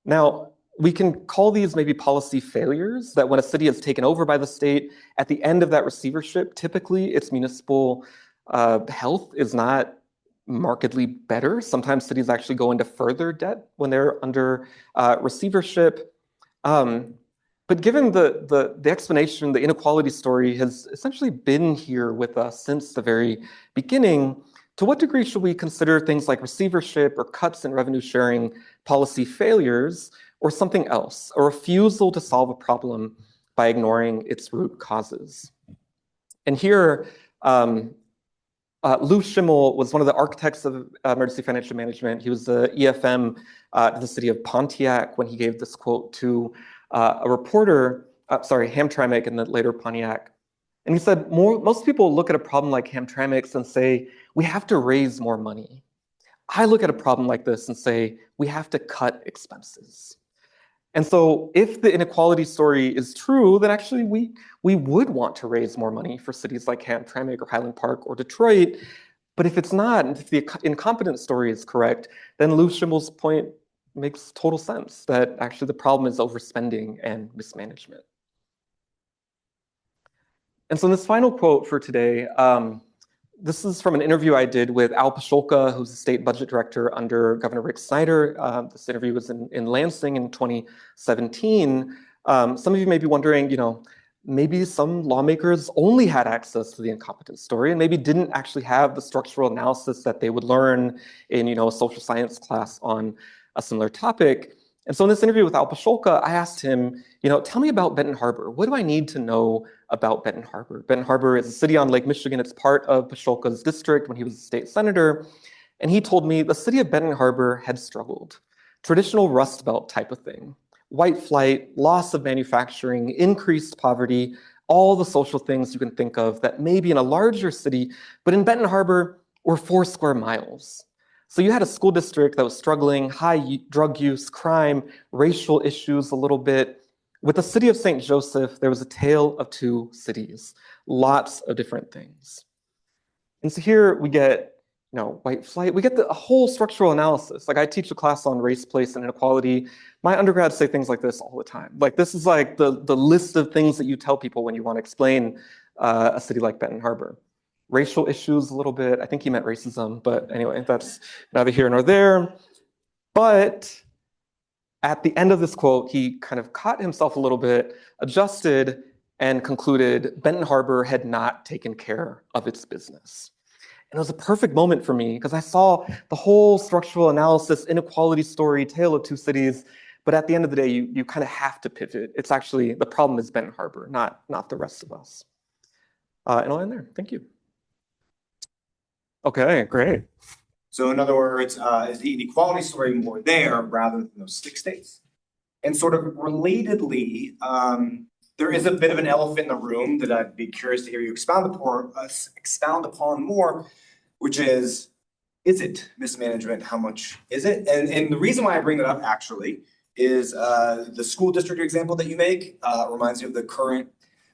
Now, we can call these maybe policy failures, that when a city is taken over by the state, at the end of that receivership, typically its municipal health is not markedly better. Sometimes cities actually go into further debt when they're under receivership. But given the explanation, the inequality story has essentially been here with us since the very beginning. To what degree should we consider things like receivership or cuts in revenue sharing policy failures, or something else, a refusal to solve a problem by ignoring its root causes? And here, Lou Schimmel was one of the architects of emergency financial management. He was the EFM to the city of Pontiac when he gave this quote to a reporter, Hamtramck and then later Pontiac. And he said, most people look at a problem like Hamtramck's and say, we have to raise more money. I look at a problem like this and say, we have to cut expenses. And so if the inequality story is true, then actually we would want to raise more money for cities like Hamtramck or Highland Park or Detroit. But if it's not, and if the incompetence story is correct, then Lou Schimmel's point makes total sense, that actually the problem is overspending and mismanagement. And so in this final quote for today, this is from an interview I did with Al Pasholka, who's the state budget director under Governor Rick Snyder. This interview was in Lansing in 2017. Some of you may be wondering, maybe some lawmakers only had access to the incompetence story and maybe didn't actually have the structural analysis that they would learn in, a social science class on a similar topic. And so in this interview with Al Pasholka, I asked him, tell me about Benton Harbor. What do I need to know about Benton Harbor? Benton Harbor is a city on Lake Michigan. It's part of Pasholka's district when he was a state senator. And he told me the city of Benton Harbor had struggled. Traditional Rust Belt type of thing. White flight, loss of manufacturing, increased poverty, all the social things you can think of that may be in a larger city, but in Benton Harbor were 4 square miles. So you had a school district that was struggling, high drug use, crime, racial issues a little bit. With the city of St. Joseph, there was a tale of 2 cities, lots of different things. And so here we get white flight, we get a whole structural analysis. Like I teach a class on race, place, and inequality. My undergrads say things like this all the time. Like this is like the list of things that you tell people when you want to explain a city like Benton Harbor. Racial issues a little bit. I think he meant racism, but anyway, that's neither here nor there. But at the end of this quote, he kind of caught himself a little bit, adjusted, and concluded Benton Harbor had not taken care of its business. And it was a perfect moment for me because I saw the whole structural analysis, inequality story, tale of 2 cities. But at the end of the day, you kind of have to pivot. It's actually, the problem is Benton Harbor, not the rest of us. And I'll end there. Thank you. Okay, great. So in other words, is the inequality story more there rather than those 6 states? And sort of relatedly, there is a bit of an elephant in the room that I'd be curious to hear you expound upon more, which is it mismanagement? How much is it? And the reason why I bring that up actually is the school district example that you make reminds me of the current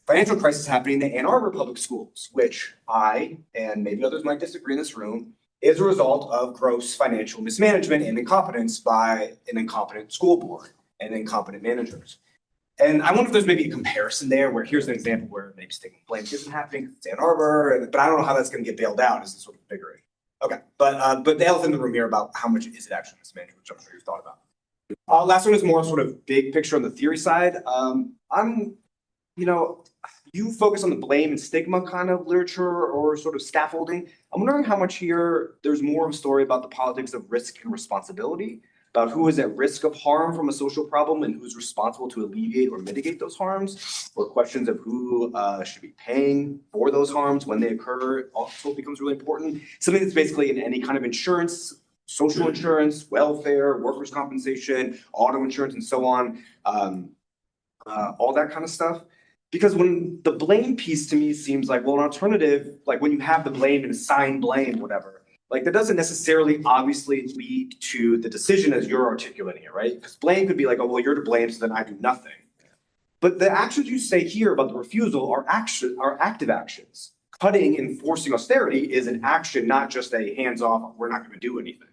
financial crisis happening in the Ann Arbor public schools, which I, and maybe others might disagree in this room, is a result of gross financial mismanagement and incompetence by an incompetent school board and incompetent managers. And I wonder if there's maybe a comparison there where here's an example where maybe sticking blame isn't happening, it's Ann Arbor, but I don't know how that's going to get bailed out as a sort of bigger. Okay, but the elephant in the room here about how much is it actually mismanagement, which I'm sure you've thought about. Last one is more sort of big picture on the theory side. You focus on the blame and stigma kind of literature or sort of scaffolding. I'm wondering how much here there's more of a story about the politics of risk and responsibility, about who is at risk of harm from a social problem and who's responsible to alleviate or mitigate those harms, or questions of who should be paying for those harms when they occur also becomes really important. Something that's basically in any kind of insurance, social insurance, welfare, workers' compensation, auto insurance, and so on, all that kind of stuff. Because when the blame piece to me seems like, well, an alternative, like when you have the blame and assign blame, whatever, like that doesn't necessarily obviously lead to the decision as you're articulating it, right? Because blame could be like, oh, well, you're to blame, so then I do nothing. But the actions you say here about the refusal are active actions. Cutting and forcing austerity is an action, not just a hands-off, we're not going to do anything.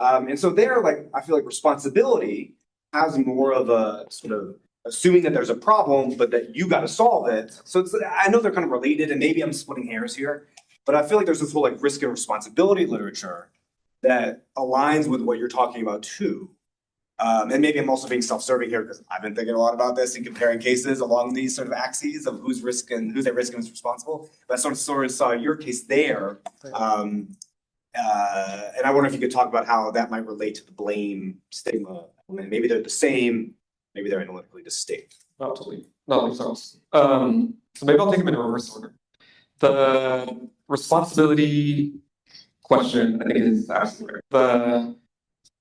And so there, like, I feel like responsibility has more of a sort of assuming that there's a problem, but that you got to solve it. So I know they're kind of related, and maybe I'm splitting hairs here, but I feel like there's this whole like risk and responsibility literature that aligns with what you're talking about too. And maybe I'm also being self-serving here because I've been thinking a lot about this and comparing cases along these sort of axes of who's at risk and who's responsible. But I sort of saw your case there. And I wonder if you could talk about how that might relate to the blame stigma. I mean, maybe they're the same. Maybe they're analytically distinct. Not totally. Not themselves. So maybe I'll take them in reverse order. The responsibility question, I think, is absolutely right. The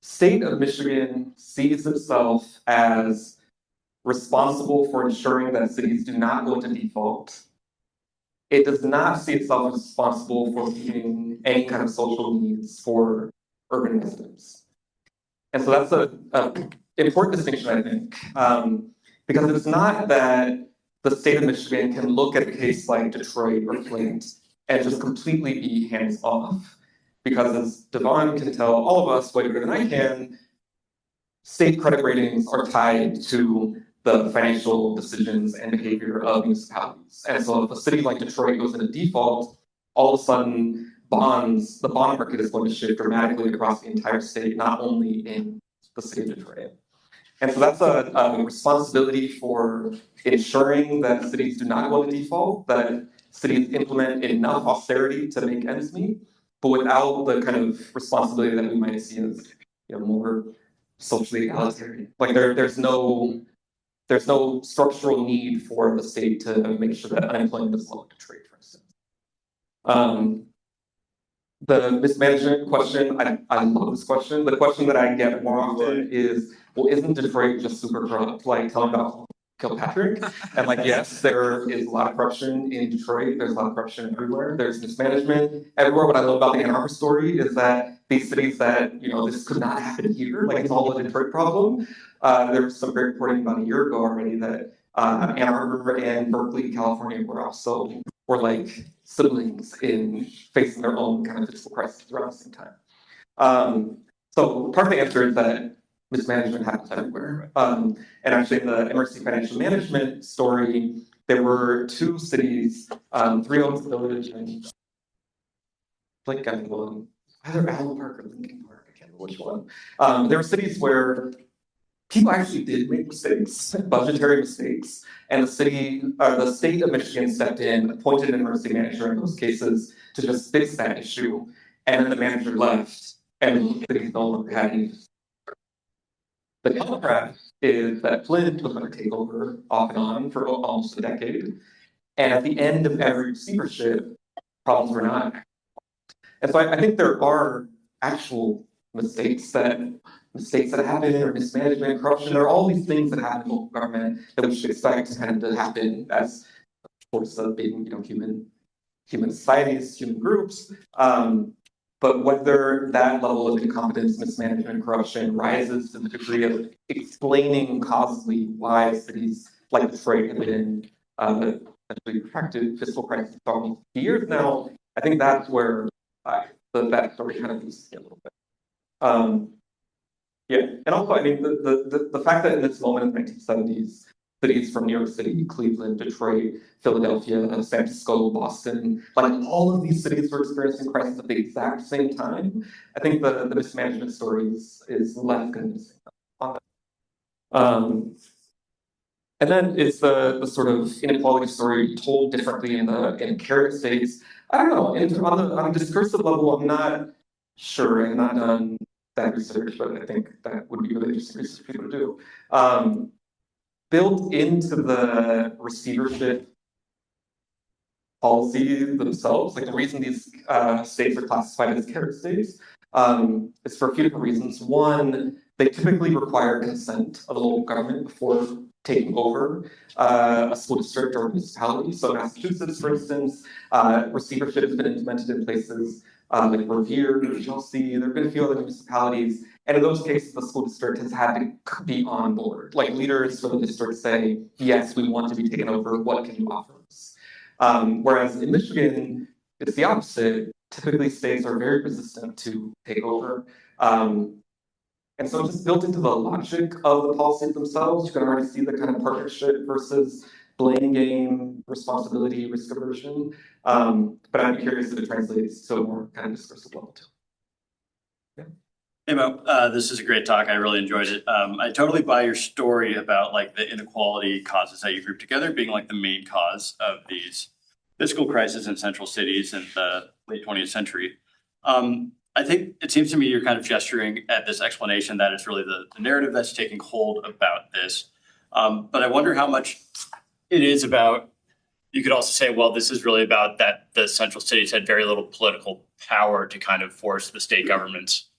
state of Michigan sees itself as responsible for ensuring that cities do not go into default. It does not see itself as responsible for meeting any kind of social needs for urban residents. And so that's an important distinction, I think, because it's not that the state of Michigan can look at a case like Detroit or Flint and just completely be hands off. Because as Devon can tell all of us way better than I can, state credit ratings are tied to the financial decisions and behavior of municipalities. And so if a city like Detroit goes into default, all of a sudden the bond market is going to shift dramatically across the entire state, not only in the city of Detroit. And so that's a responsibility for ensuring that cities do not go into default, that cities implement enough austerity to make ends meet, but without the kind of responsibility that we might see as more socially egalitarian. Like there's no structural need for the state to make sure that unemployment is low in Detroit, for instance. The mismanagement question, I love this question. The question that I get more often is, well, isn't Detroit just super corrupt? Like, tell me about Kilpatrick. And like, yes, there is a lot of corruption in Detroit. There's a lot of corruption everywhere. There's mismanagement everywhere. What I love about the Ann Arbor story is that these cities that, this could not happen here, like it's all a Detroit problem. There was some great reporting about a year ago already that Ann Arbor and Berkeley, California were like siblings in facing their own kind of fiscal crisis around the same time. So part of the answer is that mismanagement happens everywhere. And actually in the MRC financial management story, there were two cities, Three Oaks Village and either Allen Park or Lincoln Park, I can't remember which one. There were cities where people actually did make mistakes, budgetary mistakes, and the state of Michigan stepped in, appointed an emergency manager in those cases to just fix that issue, and then the manager left, and the city no longer had any. The contrast is that Flint was going to take over off and on for almost a decade, and at the end of every receivership, problems were not. And so I think there are actual mistakes that happen, or mismanagement, corruption, there are all these things that happen in local government that we should expect kind of to happen as course of being, human societies, human groups. But whether that level of incompetence, mismanagement, corruption rises to the degree of explaining causally why cities like Detroit have been essentially protracted fiscal crisis for almost years now, I think that's where the backstory kind of loses a little bit. Yeah, and also, I mean, the fact that in this moment in the 1970s, cities from New York City, Cleveland, Detroit, Philadelphia, San Francisco, Boston, like all of these cities were experiencing crisis at the exact same time, I think the mismanagement story is less convincing on that. And then it's the sort of inequality story told differently in carrot states. I don't know, on a discursive level, I'm not sure, I've not done that research, but I think that would be really interesting research for people to do. Built into the receivership policy themselves, like the reason these states are classified as carrot states, is for a few different reasons. One, they typically require consent of the local government before taking over a school district or municipality. So Massachusetts, for instance, receivership has been implemented in places like Revere, Chelsea. There have been a few other municipalities, and in those cases, the school district has had to be on board. Like leaders for the district say, "Yes, we want to be taken over. What can you offer us?" Whereas in Michigan, it's the opposite. Typically, states are very resistant to take over. And so it's just built into the logic of the policies themselves. You can already see the kind of partnership versus blame game, responsibility, risk aversion. But I'd be curious if it translates to a more kind of discursive level too. Yeah. Hey Mo, this is a great talk. I really enjoyed it. I totally buy your story about like the inequality causes that you group together being like the main cause of these fiscal crises in central cities in the late 20th century. I think it seems to me you're kind of gesturing at this explanation that it's really the narrative that's taking hold about this. But I wonder how much it is about, you could also say, well, this is really about that the central cities had very little political power to kind of force the state governments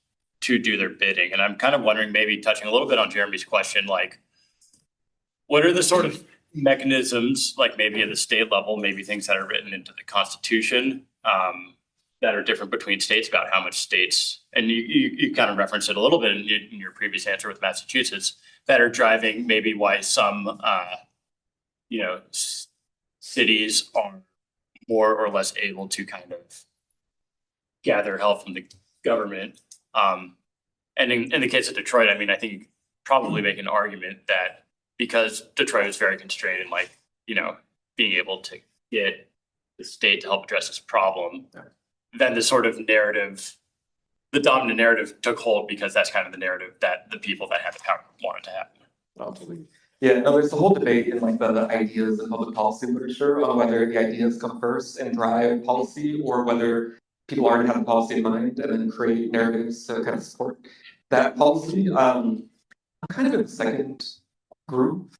to do their bidding. And I'm kind of wondering, maybe touching a little bit on Jeremy's question, like, what are the sort of mechanisms, like maybe at the state level, maybe things that are written into the Constitution, that are different between states about how much states, and you kind of referenced it a little bit in your previous answer with Massachusetts, that are driving maybe why some, cities are more or less able to kind of gather help from the government. And in the case of Detroit, I mean, I think you probably make an argument that because Detroit was very constrained in being able to get the state to help address this problem, then the sort of narrative, the dominant narrative took hold because that's kind of the narrative that the people that had the power wanted to have. Absolutely. Yeah, no, there's a whole debate in like the ideas and public policy literature on whether the ideas come first and drive policy or whether people already have the policy in mind and then create narratives to kind of support that policy. I'm kind of in the second group.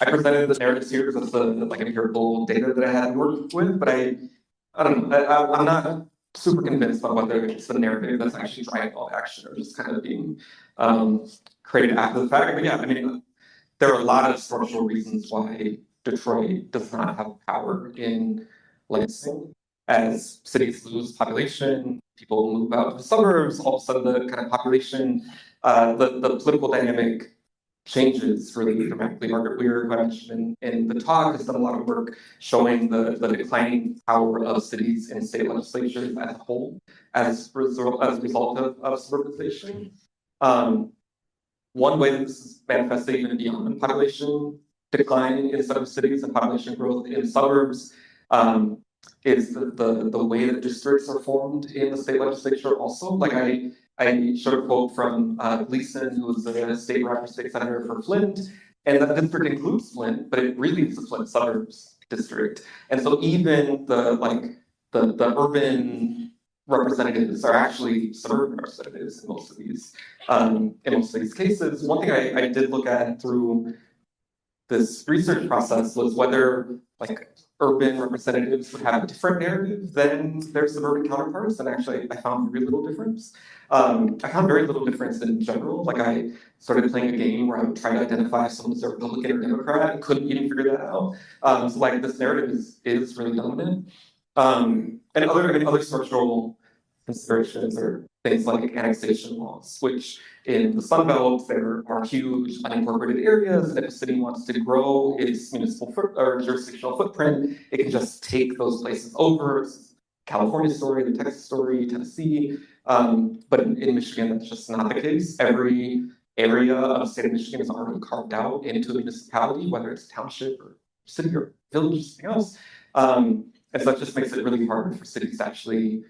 I presented the narratives here because it's the like empirical data that I had worked with, but I don't know. I'm not super convinced about whether it's the narrative that's actually driving all action or just kind of being created after the fact. But yeah, I mean, there are a lot of structural reasons why Detroit does not have power in Lansing. As cities lose population, people move out to the suburbs, all of a sudden the kind of population, the political dynamic changes really dramatically. Margaret Weir, who I mentioned in the talk, has done a lot of work showing the declining power of cities in state legislatures as a whole as a result of suburbanization. One way that this is manifested even beyond population decline in some cities and population growth in suburbs is the way that districts are formed in the state legislature also. Like I showed a quote from Gleason, who was the state rep or state senator for Flint, and that district includes Flint, but it really is the Flint suburbs district. And so even the urban representatives are actually suburban representatives in most of these cases. One thing I did look at through this research process was whether like urban representatives would have a different narrative than their suburban counterparts, and actually I found very little difference. I found very little difference in general. Like I started playing a game where I would try to identify if someone was a Republican or Democrat and couldn't even figure that out. So like this narrative is really dominant. And other structural considerations are things like annexation laws, which in the Sun Belt, there are huge unincorporated areas, and if a city wants to grow its municipal or jurisdictional footprint, it can just take those places over. It's California story, the Texas story, Tennessee. But in Michigan, that's just not the case. Every area of the state of Michigan is already carved out into a municipality, whether it's township or city or village or something else. And so that just makes it really hard for cities to actually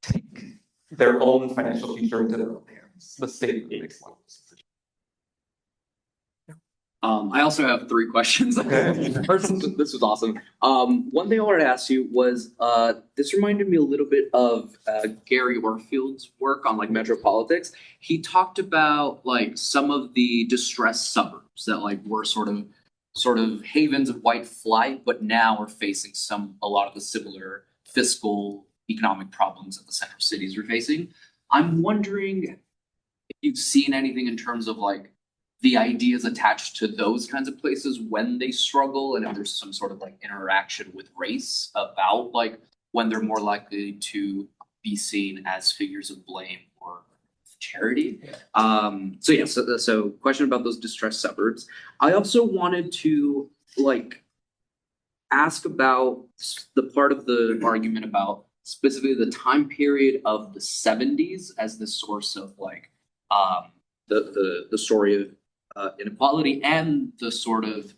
take their own financial future into their own hands. The state really makes a lot of decisions. I also have 3 questions. Okay. First, this was awesome. One thing I wanted to ask you was, this reminded me a little bit of Gary Orfield's work on like metropolitics. He talked about like some of the distressed suburbs that like were sort of havens of white flight, but now are facing a lot of the similar fiscal economic problems that the central cities are facing. I'm wondering if you've seen anything in terms of like the ideas attached to those kinds of places when they struggle, and if there's some sort of like interaction with race about like when they're more likely to be seen as figures of blame or charity. So question about those distressed suburbs. I also wanted to like ask about the part of the argument about specifically the time period of the 70s as the source of like the story of inequality and the sort of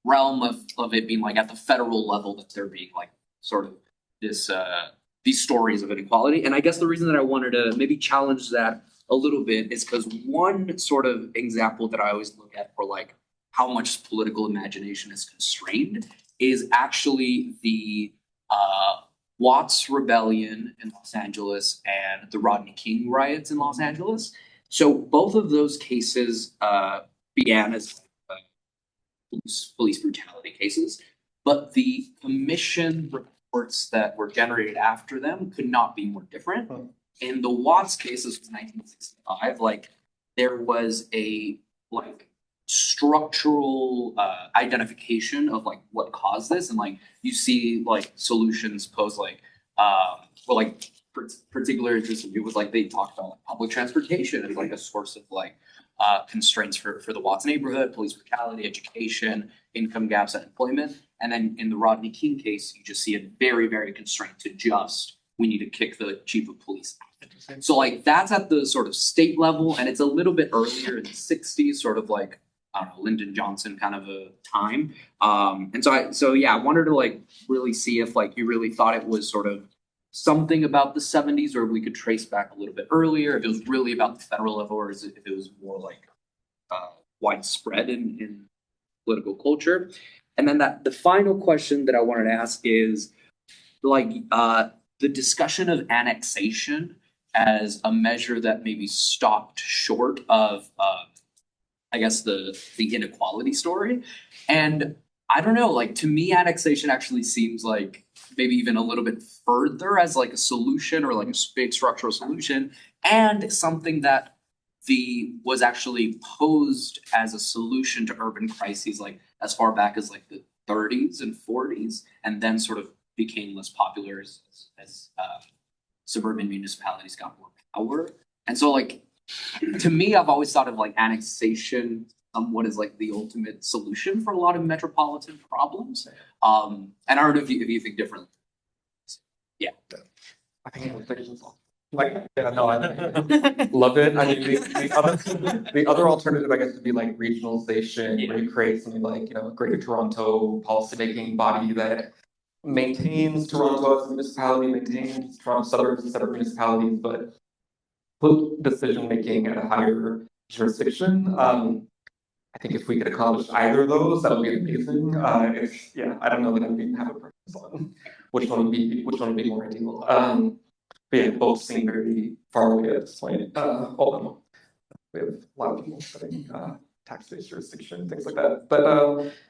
realm of it being like at the federal level that there being like sort of this these stories of inequality. And I guess the reason that I wanted to maybe challenge that a little bit is because one sort of example that I always look at for like how much political imagination is constrained is actually the Watts Rebellion in Los Angeles and the Rodney King riots in Los Angeles. So both of those cases began as police brutality cases, but the commission reports that were generated after them could not be more different. In the Watts cases of 1965, like there was a like structural identification of like what caused this, and like you see like solutions posed like well like particular interest it was like they talked about like public transportation as like a source of like constraints for the Watts neighborhood, police brutality, education, income gaps, and employment. And then in the Rodney King case, you just see it very, very constrained to just we need to kick the chief of police out. So like that's at the sort of state level, and it's a little bit earlier in the 60s, sort of like I don't know, Lyndon Johnson kind of a time. And so I wanted to like really see if like you really thought it was sort of something about the 70s, or we could trace back a little bit earlier, if it was really about the federal level, or if it was more like widespread in political culture. And then the final question that I wanted to ask is like the discussion of annexation as a measure that maybe stopped short of I guess the inequality story. And I don't know, like to me, annexation actually seems like maybe even a little bit further as like a solution or like a big structural solution, and something that was actually posed as a solution to urban crises like as far back as like the 30s and 40s, and then sort of became less popular as suburban municipalities got more power. And so like to me, I've always thought of like annexation somewhat as like the ultimate solution for a lot of metropolitan problems. And I don't know if you think differently. Yeah. I think like, yeah, no, I love it. I mean, the other alternative, I guess, would be like regionalization, where you create something like, you know, a Greater Toronto policymaking body that maintains Toronto as a municipality, maintains Toronto suburbs as separate municipalities, but put decision making at a higher jurisdiction. I think if we could accomplish either of those, that would be amazing. I don't know that I would even have a preference on which one would be more ideal. But yeah, both seem very far away at this point. Although we have a lot of people setting tax-based jurisdiction, things like that. But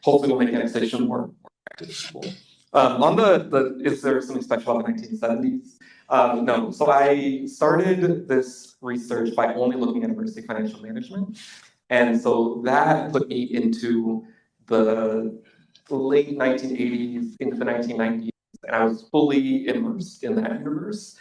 hopefully we'll make annexation more practicable. On the is there something special about the 1970s? No. So I started this research by only looking at emergency financial management. And so that put me into the late 1980s, into the 1990s, and I was fully immersed in that universe.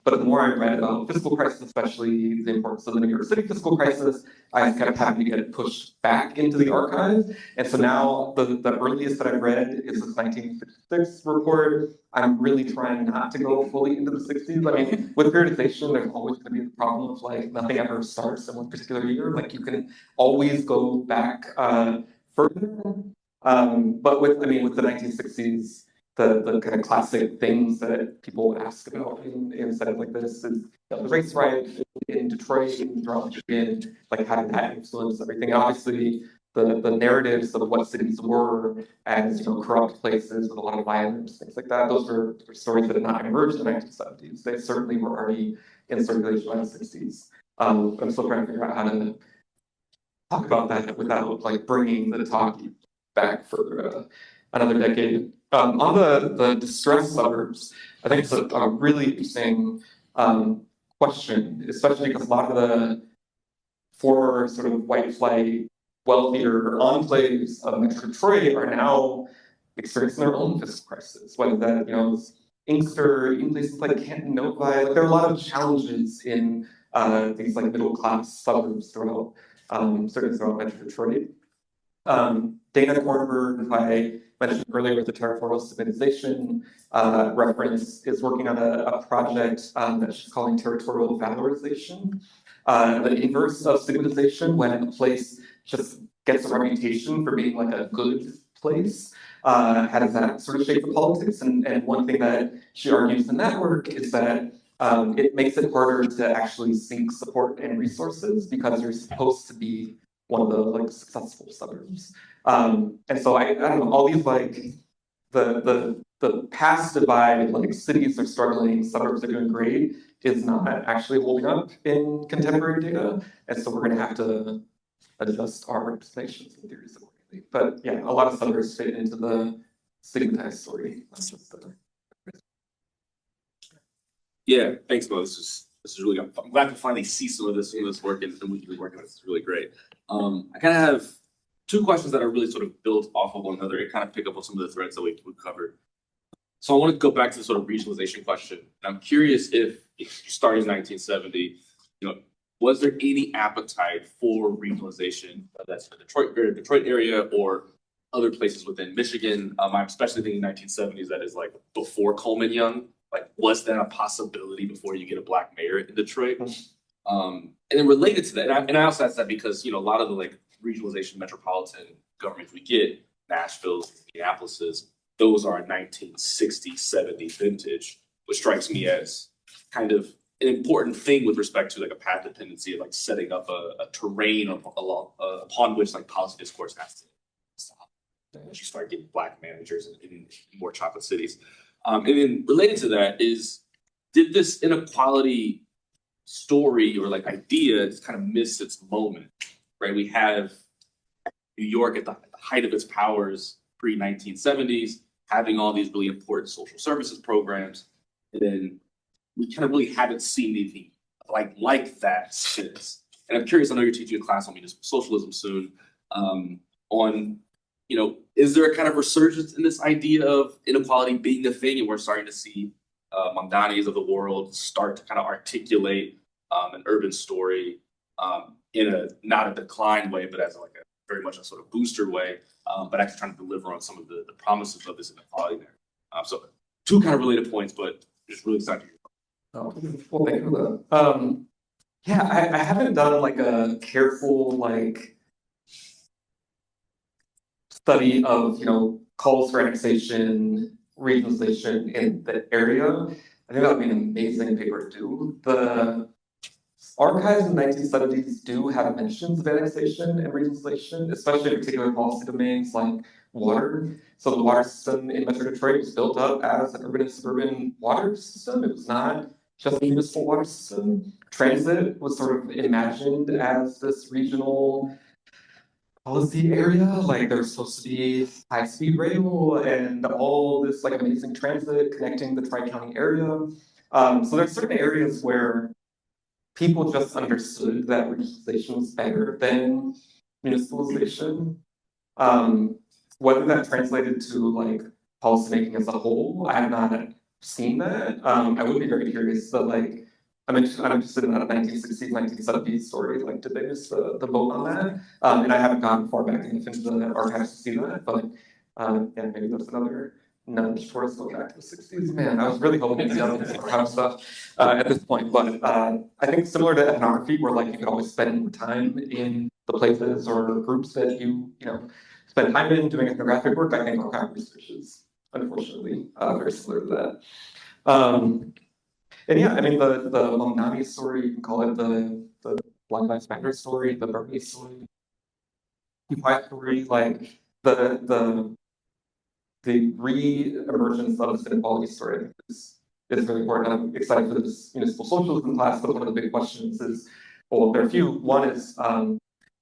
But the more I read about fiscal crisis, especially the importance of the New York City fiscal crisis, I kept having to get it pushed back into the archive. And so now the earliest that I've read is this 1966 report. I'm really trying not to go fully into the 60s. I mean, with periodization, there's always going to be the problem of like nothing ever starts in one particular year. Like you can always go back further. But with the 1960s, the kind of classic things that people ask about in a setting like this is the race riot in Detroit and throughout Michigan, like how did that influence everything? And obviously, the narratives of what cities were as, you know, corrupt places with a lot of violence, things like that. Those are stories that did not emerge in the 1970s. They certainly were already in circulation in the 60s. I'm still trying to figure out how to talk about that without like bringing the talk back further another decade. On the distressed suburbs, I think it's a really interesting question, especially because a lot of the former sort of white flight, wealthier enclaves of Metro Detroit are now experiencing their own fiscal crisis, whether that, you know, is Inkster, even places like Canton, Novi. Like there are a lot of challenges in these like middle class suburbs throughout, certainly throughout Metro Detroit. Dana Kornberg, who I mentioned earlier with the territorial civilization reference, is working on a project that she's calling territorial valorization. The inverse of civilization, when a place just gets a reputation for being like a good place, how does that sort of shape the politics? And one thing that she argues in that work is that it makes it harder to actually seek support and resources because you're supposed to be one of the like successful suburbs. And so I don't know, all these like the past divide, like cities are struggling, suburbs are doing great, is not actually holding up in contemporary data. And so we're gonna have to adjust our representations and theories accordingly. But yeah, a lot of suburbs fit into the stigmatized story. That's just the Yeah, thanks, Mo. This is really good. I'm glad to finally see some of this work and we can be working on. It's really great. I kind of have two questions that are really sort of built off of one another and kind of pick up on some of the threads that we covered. So I want to go back to the sort of regionalization question. And I'm curious if starting in 1970, you know, was there any appetite for regionalization, that's the Detroit area or other places within Michigan? I'm especially thinking 1970s, that is like before Coleman Young. Like, was that a possibility before you get a black mayor in Detroit? And then related to that, and I also ask that because, you know, a lot of the like regionalization metropolitan governments we get, Nashville's, Minneapolis's, those are 1960, 70 vintage, what strikes me as kind of an important thing with respect to like a path dependency of like setting up a terrain upon which like policy discourse has to stop. As you start getting Black managers in more chocolate cities. And then related to that is, did this inequality story or like idea kind of miss its moment, right? We have New York at the height of its powers pre-1970s, having all these really important social services programs, and then we kind of really haven't seen anything like that since. And I'm curious, I know you're teaching a class on municipal socialism soon, on, you know, is there a kind of resurgence in this idea of inequality being a thing, and we're starting to see Mamdanis of the world start to kind of articulate an urban story in a not a decline way, but as like a very much a sort of booster way, but actually trying to deliver on some of the promises of this inequality there. So two kind of related points, but just really excited to hear. Oh, well, thank you for that. Yeah, I haven't done like a careful like study of, you know, calls for annexation, regionalization in the area. I think that would be an amazing paper to do. The archives in the 1970s do have mentions of annexation and regionalization, especially in particular policy domains like water. So the water system in Metro Detroit was built up as an urban and suburban water system. It was not just a municipal water system. Transit was sort of imagined as this regional policy area, like there's supposed to be high-speed rail and all this like amazing transit connecting the Tri-County area. So there's certain areas where people just understood that regionalization was better than municipalization. Whether that translated to like policymaking as a whole, I have not seen that. I would be very curious, but like I'm interested in that 1960s, 1970s story. Like, did they miss the boat on that? And I haven't gone far back enough into the archives to see that, but yeah, maybe that's another nudge towards going back to the 60s. Man, I was really hoping to delve into archive stuff at this point, but I think similar to ethnography, where like you could always spend more time in the places or groups that you know spend time in doing ethnographic work. I think archive research is unfortunately very similar to that. And yeah, I mean the Mamdani story, you can call it the Black Lives Matter story, the Burmese story, the Quiet story, like the re-emergence of this inequality story is really important. I'm excited for this municipal socialism class, but one of the big questions is, well, there are a few. One is,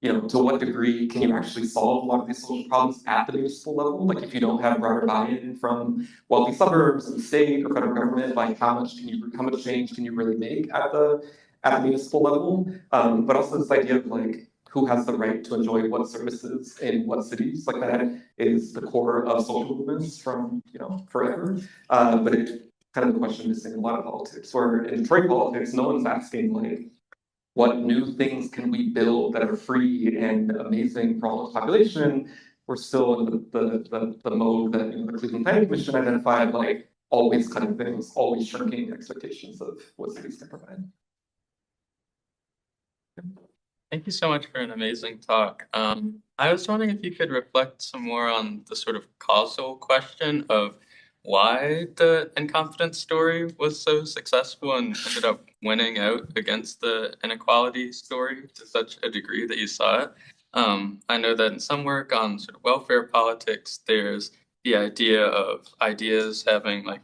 you know, to what degree can you actually solve a lot of these social problems at the municipal level? Like if you don't have broader buy-in from wealthy suburbs and state or federal government, like how much change can you really make at the municipal level? But also this idea of like who has the right to enjoy what services in what cities, like that is the core of social movements from, you know, forever. But it's kind of the question missing in a lot of politics, where in Detroit politics, no one's asking like, what new things can we build that are free and amazing for all the population? We're still in the mode that, you know, the Cleveland Planning Commission identified, like always cutting things, always shrinking expectations of what cities can provide. Thank you so much for an amazing talk. I was wondering if you could reflect some more on the sort of causal question of why the Incompetence story was so successful and ended up winning out against the inequality story to such a degree that you saw it. I know that in some work on sort of welfare politics, there's the idea of ideas having like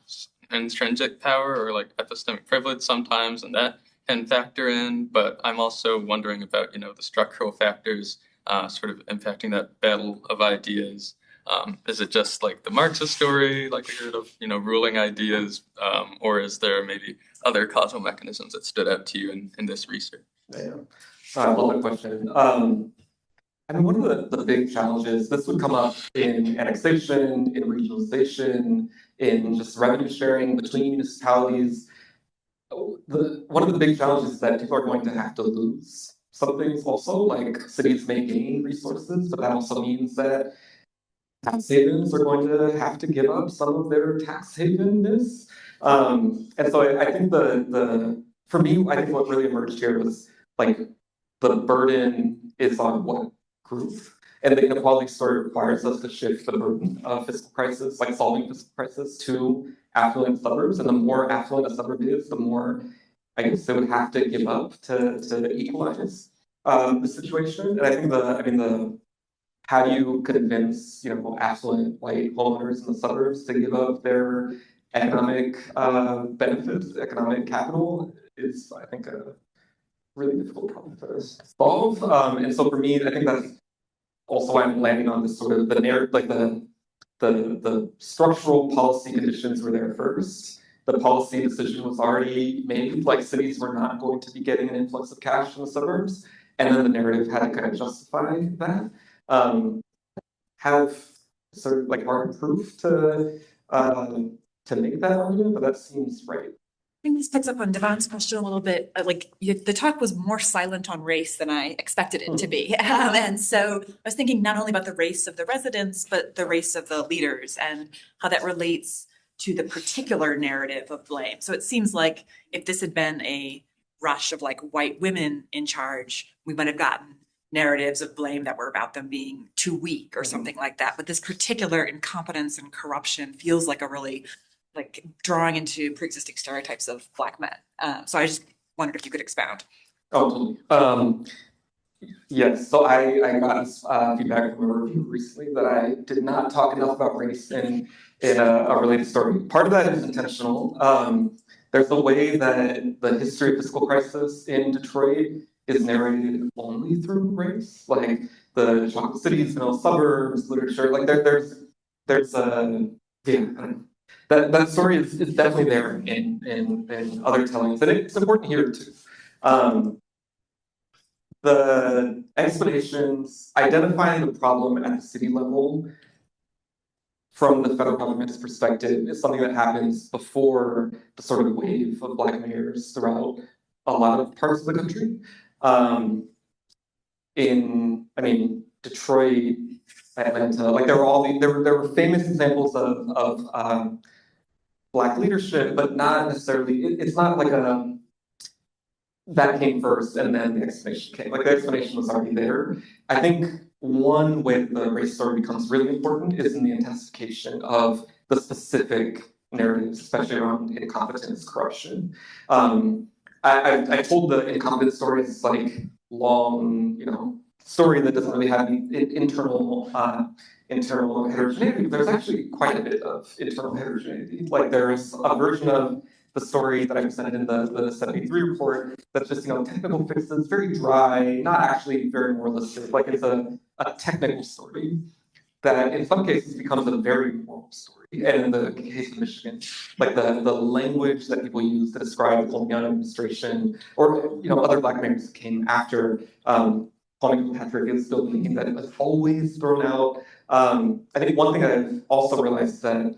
intrinsic power or like epistemic privilege sometimes, and that can factor in, but I'm also wondering about, you know, the structural factors sort of impacting that battle of ideas. Is it just like the Marxist story, likelihood of, you know, ruling ideas, or is there maybe other causal mechanisms that stood out to you in this research? Yeah, I love that question. I mean, one of the big challenges, this would come up in annexation, in regionalization, in just revenue sharing between municipalities. One of the big challenges is that people are going to have to lose some things also, like cities may gain resources, but that also means that tax havens are going to have to give up some of their tax havenness. And so I think for me, I think what really emerged here was like the burden is on what group. And the inequality story requires us to shift the burden of fiscal crisis, like solving fiscal crisis, to affluent suburbs. And the more affluent a suburb is, the more, I guess, they would have to give up to equalize the situation. And I think how do you convince, affluent white homeowners in the suburbs to give up their economic benefits, economic capital, is, I think, a really difficult problem to solve. And so for me, I think that's also why I'm landing on this sort of the narrative, like the structural policy conditions were there first. The policy decision was already made, like cities were not going to be getting an influx of cash in the suburbs, and then the narrative had to kind of justify that. Have sort of like hard proof to make that argument, but that seems right. I think this picks up on Devon's question a little bit. The talk was more silent on race than I expected it to be. And so I was thinking not only about the race of the residents, but the race of the leaders and how that relates to the particular narrative of blame. So it seems like if this had been a rush of like white women in charge, we might have gotten narratives of blame that were about them being too weak or something like that. But this particular incompetence and corruption feels like a really like drawing into pre-existing stereotypes of Black men. So I just wondered if you could expound. Oh, totally. Yes, so I got feedback from a review recently that I did not talk enough about race in a related story. Part of that is intentional. There's a way that the history of fiscal crisis in Detroit is narrated only through race, like the chocolate cities, vanilla suburbs, literature. Like there's a I don't know. That story is definitely there in other tellings, and it's important here too. The explanations identifying the problem at the city level from the federal government's perspective is something that happens before the sort of wave of Black mayors throughout a lot of parts of the country. Detroit, Atlanta, like there were famous examples of Black leadership, but not necessarily. It's not like that came first and then the explanation came. Like the explanation was already there. I think one way the race story becomes really important is in the intensification of the specific narratives, especially around incompetence, corruption. I told the incompetence story as like long, story that doesn't really have any internal heterogeneity. There's actually quite a bit of internal heterogeneity. Like there's a version of the story that I presented in the 73 report that's just, technical fixes, very dry, not actually very moralistic. Like it's a technical story that in some cases becomes a very moral story. And in the case of Michigan, like the language that people use to describe the colonial administration or, other Black mayors that came after Paul Patrick is still thinking that it was always thrown out. I think one thing I've also realized is that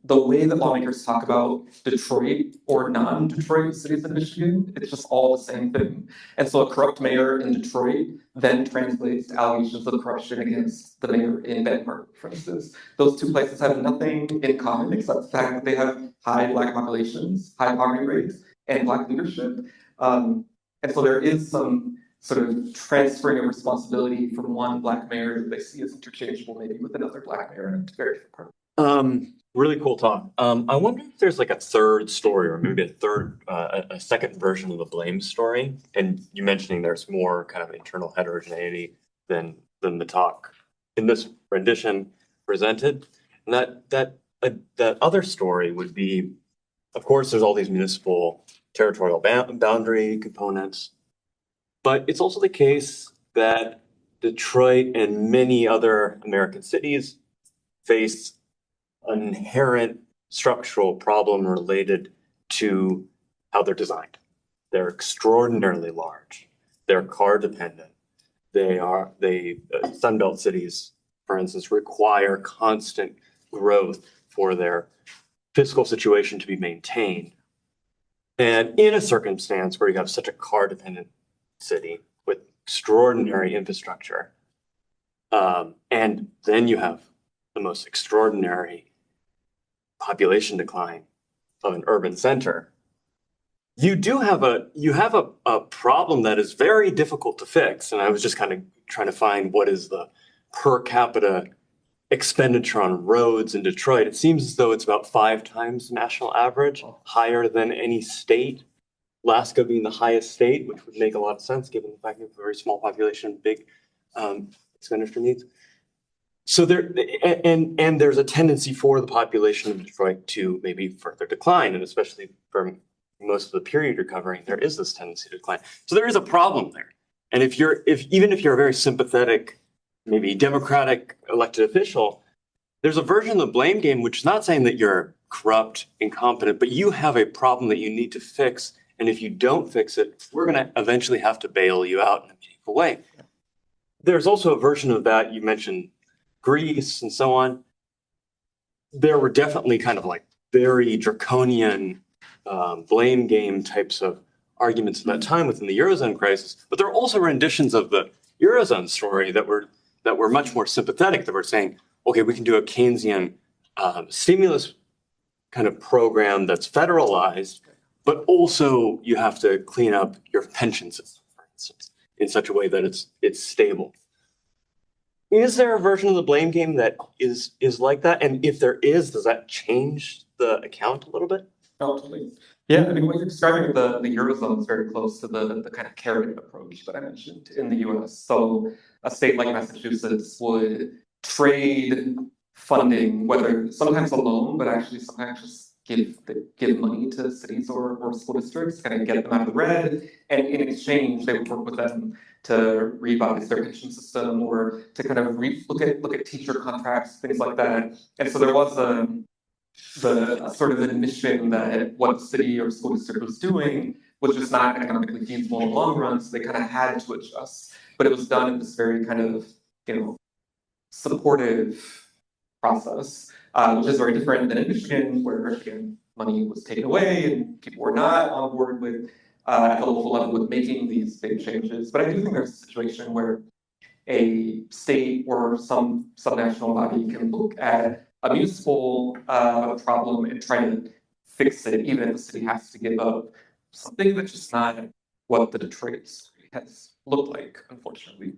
the way that lawmakers talk about Detroit or non-Detroit cities in Michigan, it's just all the same thing. And so a corrupt mayor in Detroit then translates to allegations of corruption against the mayor in Benton Harbor, for instance. Those two places have nothing in common except the fact that they have high Black populations, high poverty rates, and Black leadership. And so there is some sort of transferring of responsibility from one Black mayor that they see as interchangeable maybe with another Black mayor in a very different part. Really cool talk. I wonder if there's like a third story or maybe a second version of the blame story. And you mentioning there's more kind of internal heterogeneity than the talk in this rendition presented. And that other story would be, of course, there's all these municipal territorial boundary components, but it's also the case that Detroit and many other American cities face an inherent structural problem related to how they're designed. They're extraordinarily large. They're car dependent. Sunbelt cities, for instance, require constant growth for their fiscal situation to be maintained. And in a circumstance where you have such a car dependent city with extraordinary infrastructure, and then you have the most extraordinary population decline of an urban center, you have a problem that is very difficult to fix. And I was just kind of trying to find what is the per capita expenditure on roads in Detroit. It seems as though it's about 5 times the national average, higher than any state. Alaska being the highest state, which would make a lot of sense given the fact that we have a very small population, big expenditure needs. So and there's a tendency for the population of Detroit to maybe further decline, and especially for most of the period you're covering, there is this tendency to decline. So there is a problem there. And even if you're a very sympathetic, maybe Democratic elected official, there's a version of the blame game which is not saying that you're corrupt, incompetent, but you have a problem that you need to fix. And if you don't fix it, we're going to eventually have to bail you out in a meaningful way. There's also a version of that. You mentioned Greece and so on. There were definitely kind of like very draconian blame game types of arguments at that time within the Eurozone crisis. But there are also renditions of the Eurozone story that were much more sympathetic, that were saying, okay, we can do a Keynesian stimulus kind of program that's federalized, but also you have to clean up your pension system, for instance, in such a way that it's stable. Is there a version of the blame game that is like that? And if there is, does that change the account a little bit? Totally. Yeah, I mean, what you're describing, the Eurozone is very close to the kind of carrot approach that I mentioned in the US. So a state like Massachusetts would trade funding, whether sometimes a loan, but actually sometimes just give money to cities or school districts, kind of get them out of the red, and in exchange they would work with them to revise their pension system or to kind of look at teacher contracts, things like that. And so there was the sort of admission that what the city or school district was doing was just not economically feasible in the long run, so they kind of had to adjust. But it was done in this very kind of, supportive process, which is very different than in Michigan, where Michigan money was taken away and people were not on board with at the local level with making these big changes. But I do think there's a situation where a state or some subnational body can look at a municipal problem and try to fix it, even if the city has to give up something that's just not what the Detroit story has looked like, unfortunately.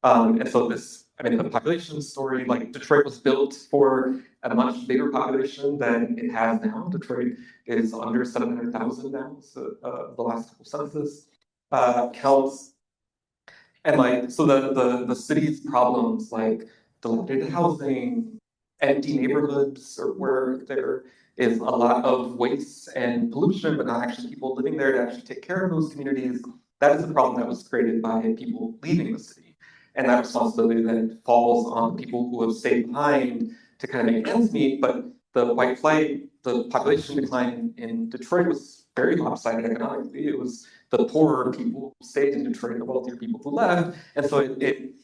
And so the population story, like Detroit was built for a much bigger population than it has now. Detroit is under 700,000 now, so the last couple census counts. And so the city's problems like dilapidated housing, empty neighborhoods, or where there is a lot of waste and pollution, but not actually people living there to actually take care of those communities, that is a problem that was created by people leaving the city. And that responsibility then falls on people who have stayed behind to kind of make ends meet. But the white flight, the population decline in Detroit was very lopsided economically. It was the poorer people who stayed in Detroit, the wealthier people who left. And so it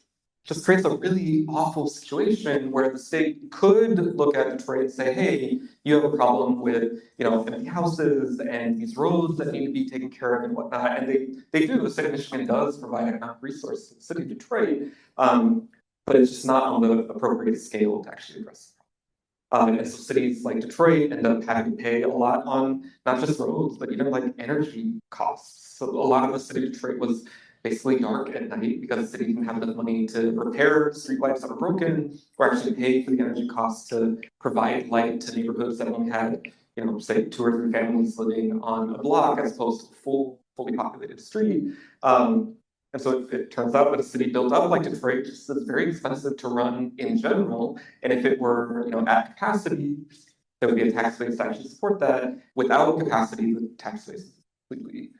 just creates a really awful situation where the state could look at Detroit and say, hey, you have a problem with, empty houses and these roads that need to be taken care of and whatnot. And they do. The state of Michigan does provide economic resources to the city of Detroit, but it's just not on the appropriate scale to actually address the problem. And so cities like Detroit end up having to pay a lot on not just roads, but even like energy costs. So a lot of the city of Detroit was basically dark at night because the city didn't have enough money to repair streetlights that were broken or actually pay for the energy costs to provide light to neighborhoods that only had, say 2 or 3 families living on a block as opposed to a fully populated street. And so it turns out that a city built up like Detroit just is very expensive to run in general. And if it were, at capacity, there would be a tax base to actually support that. Without capacity, the tax base is completely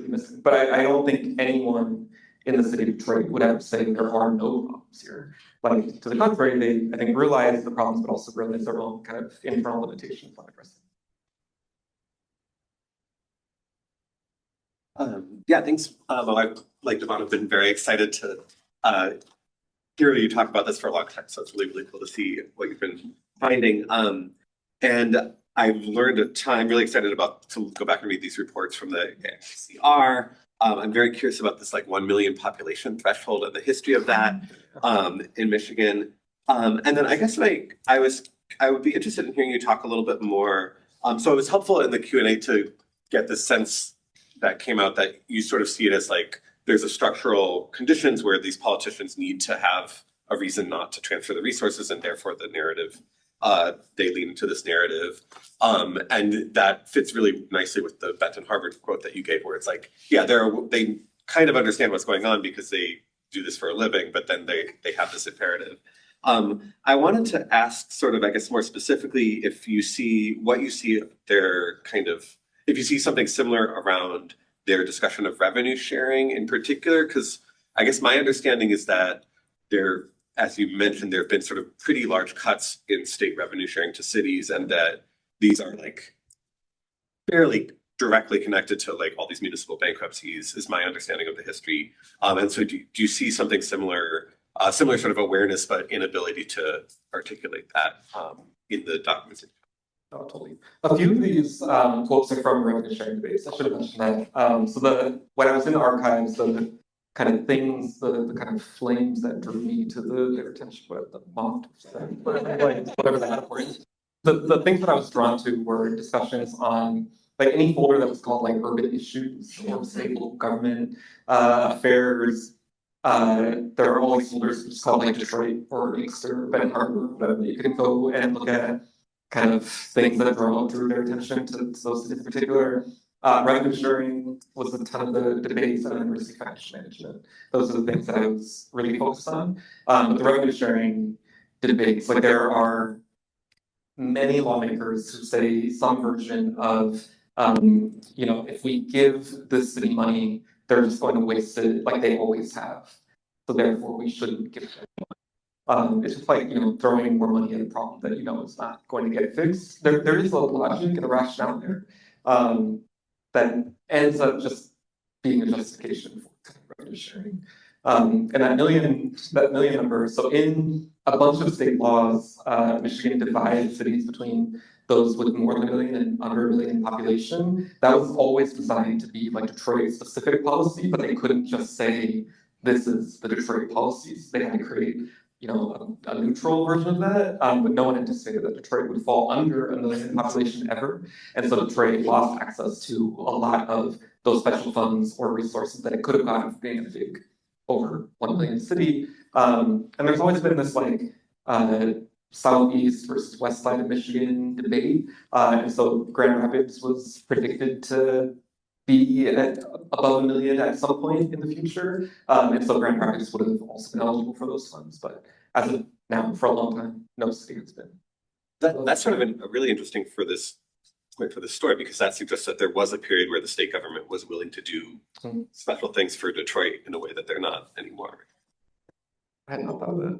missing. But I don't think anyone in the city of Detroit would ever say there are no problems here. Like, to the contrary, they, I think, realize the problems, but also realize their own kind of internal limitations on addressing. Yeah, thanks. I've, like Devon, have been very excited to hear you talk about this for a long time. So it's really, really cool to see what you've been finding. And I've learned a ton. I'm really excited to go back and read these reports from the NCR. I'm very curious about this 1 million population threshold and the history of that in Michigan. And then I guess I would be interested in hearing you talk a little bit more. So it was helpful in the Q&A to get the sense that came out that you sort of see it as like there's a structural conditions where these politicians need to have a reason not to transfer the resources, and therefore the narrative, they lean into this narrative. And that fits really nicely with the Benton Harvard quote that you gave, where it's like, yeah, they kind of understand what's going on because they do this for a living, but then they have this imperative. I wanted to ask sort of, I guess, more specifically, if you see what you see their kind of, if you see something similar around their discussion of revenue sharing in particular, because I guess my understanding is that there, as you mentioned, there have been sort of pretty large cuts in state revenue sharing to cities, and that these are like fairly directly connected to like all these municipal bankruptcies, is my understanding of the history. And so do you see something similar, similar sort of awareness, but inability to articulate that in the documents? Oh, totally. A few of these quotes are from revenue sharing debates. I should have mentioned that. So when I was in the archives, the kind of things, the kind of flames that drew me to their attention, the moth, whatever that metaphor is. The things that I was drawn to were discussions on like any folder that was called like urban issues or state local government affairs. There are always folders just called like Detroit or Inkster, Ben Harbor, whatever. You can go and look at kind of things that drew their attention to those in particular. Revenue sharing was a ton of the debates on university financial management. Those are the things that I was really focused on. But the revenue sharing debates, like there are many lawmakers who say some version of, if we give the city money, they're just going to waste it like they always have. So therefore, we shouldn't give them. It's just like, throwing more money at a problem that is not going to get fixed. There is a logic and a rationale there that ends up just being a justification for kind of revenue sharing. And that million number, so in a bunch of state laws, Michigan divides cities between those with more than a million and under a million population. That was always designed to be like Detroit-specific policy, but they couldn't just say, this is the Detroit policies. They had to create a neutral version of that, but no one anticipated that Detroit would fall under a million population ever. And so Detroit lost access to a lot of those special funds or resources that it could have gotten from being a big over 1 million city. And there's always been this like southeast versus west side of Michigan debate. And so Grand Rapids was predicted to be at above 1 million at some point in the future. And so Grand Rapids would have also been eligible for those funds. But as of now, for a long time, no city has been. That's sort of a really interesting for this story, because that suggests that there was a period where the state government was willing to do special things for Detroit in a way that they're not anymore. I had not thought of that.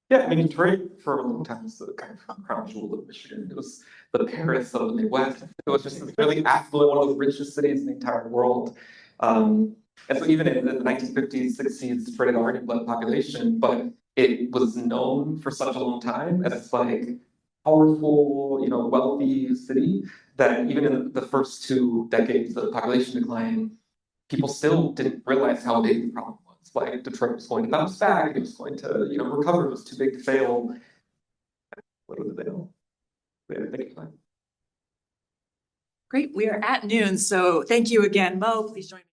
Yeah, I mean, Detroit for a long time was the kind of crown jewel of Michigan. It was the Paris of the Midwest. It was just a really affluent, one of the richest cities in the entire world. And so even in the 1950s, 60s, Detroit had already bled population, but it was known for such a long time as like powerful, wealthy city that even in the first 2 decades of population decline, people still didn't realize how big the problem was. Like Detroit was going to bounce back, it was going to, recover, it was too big to fail. What did they know? They had a big plan. Great, we are at noon, so thank you again. Mo, please join me.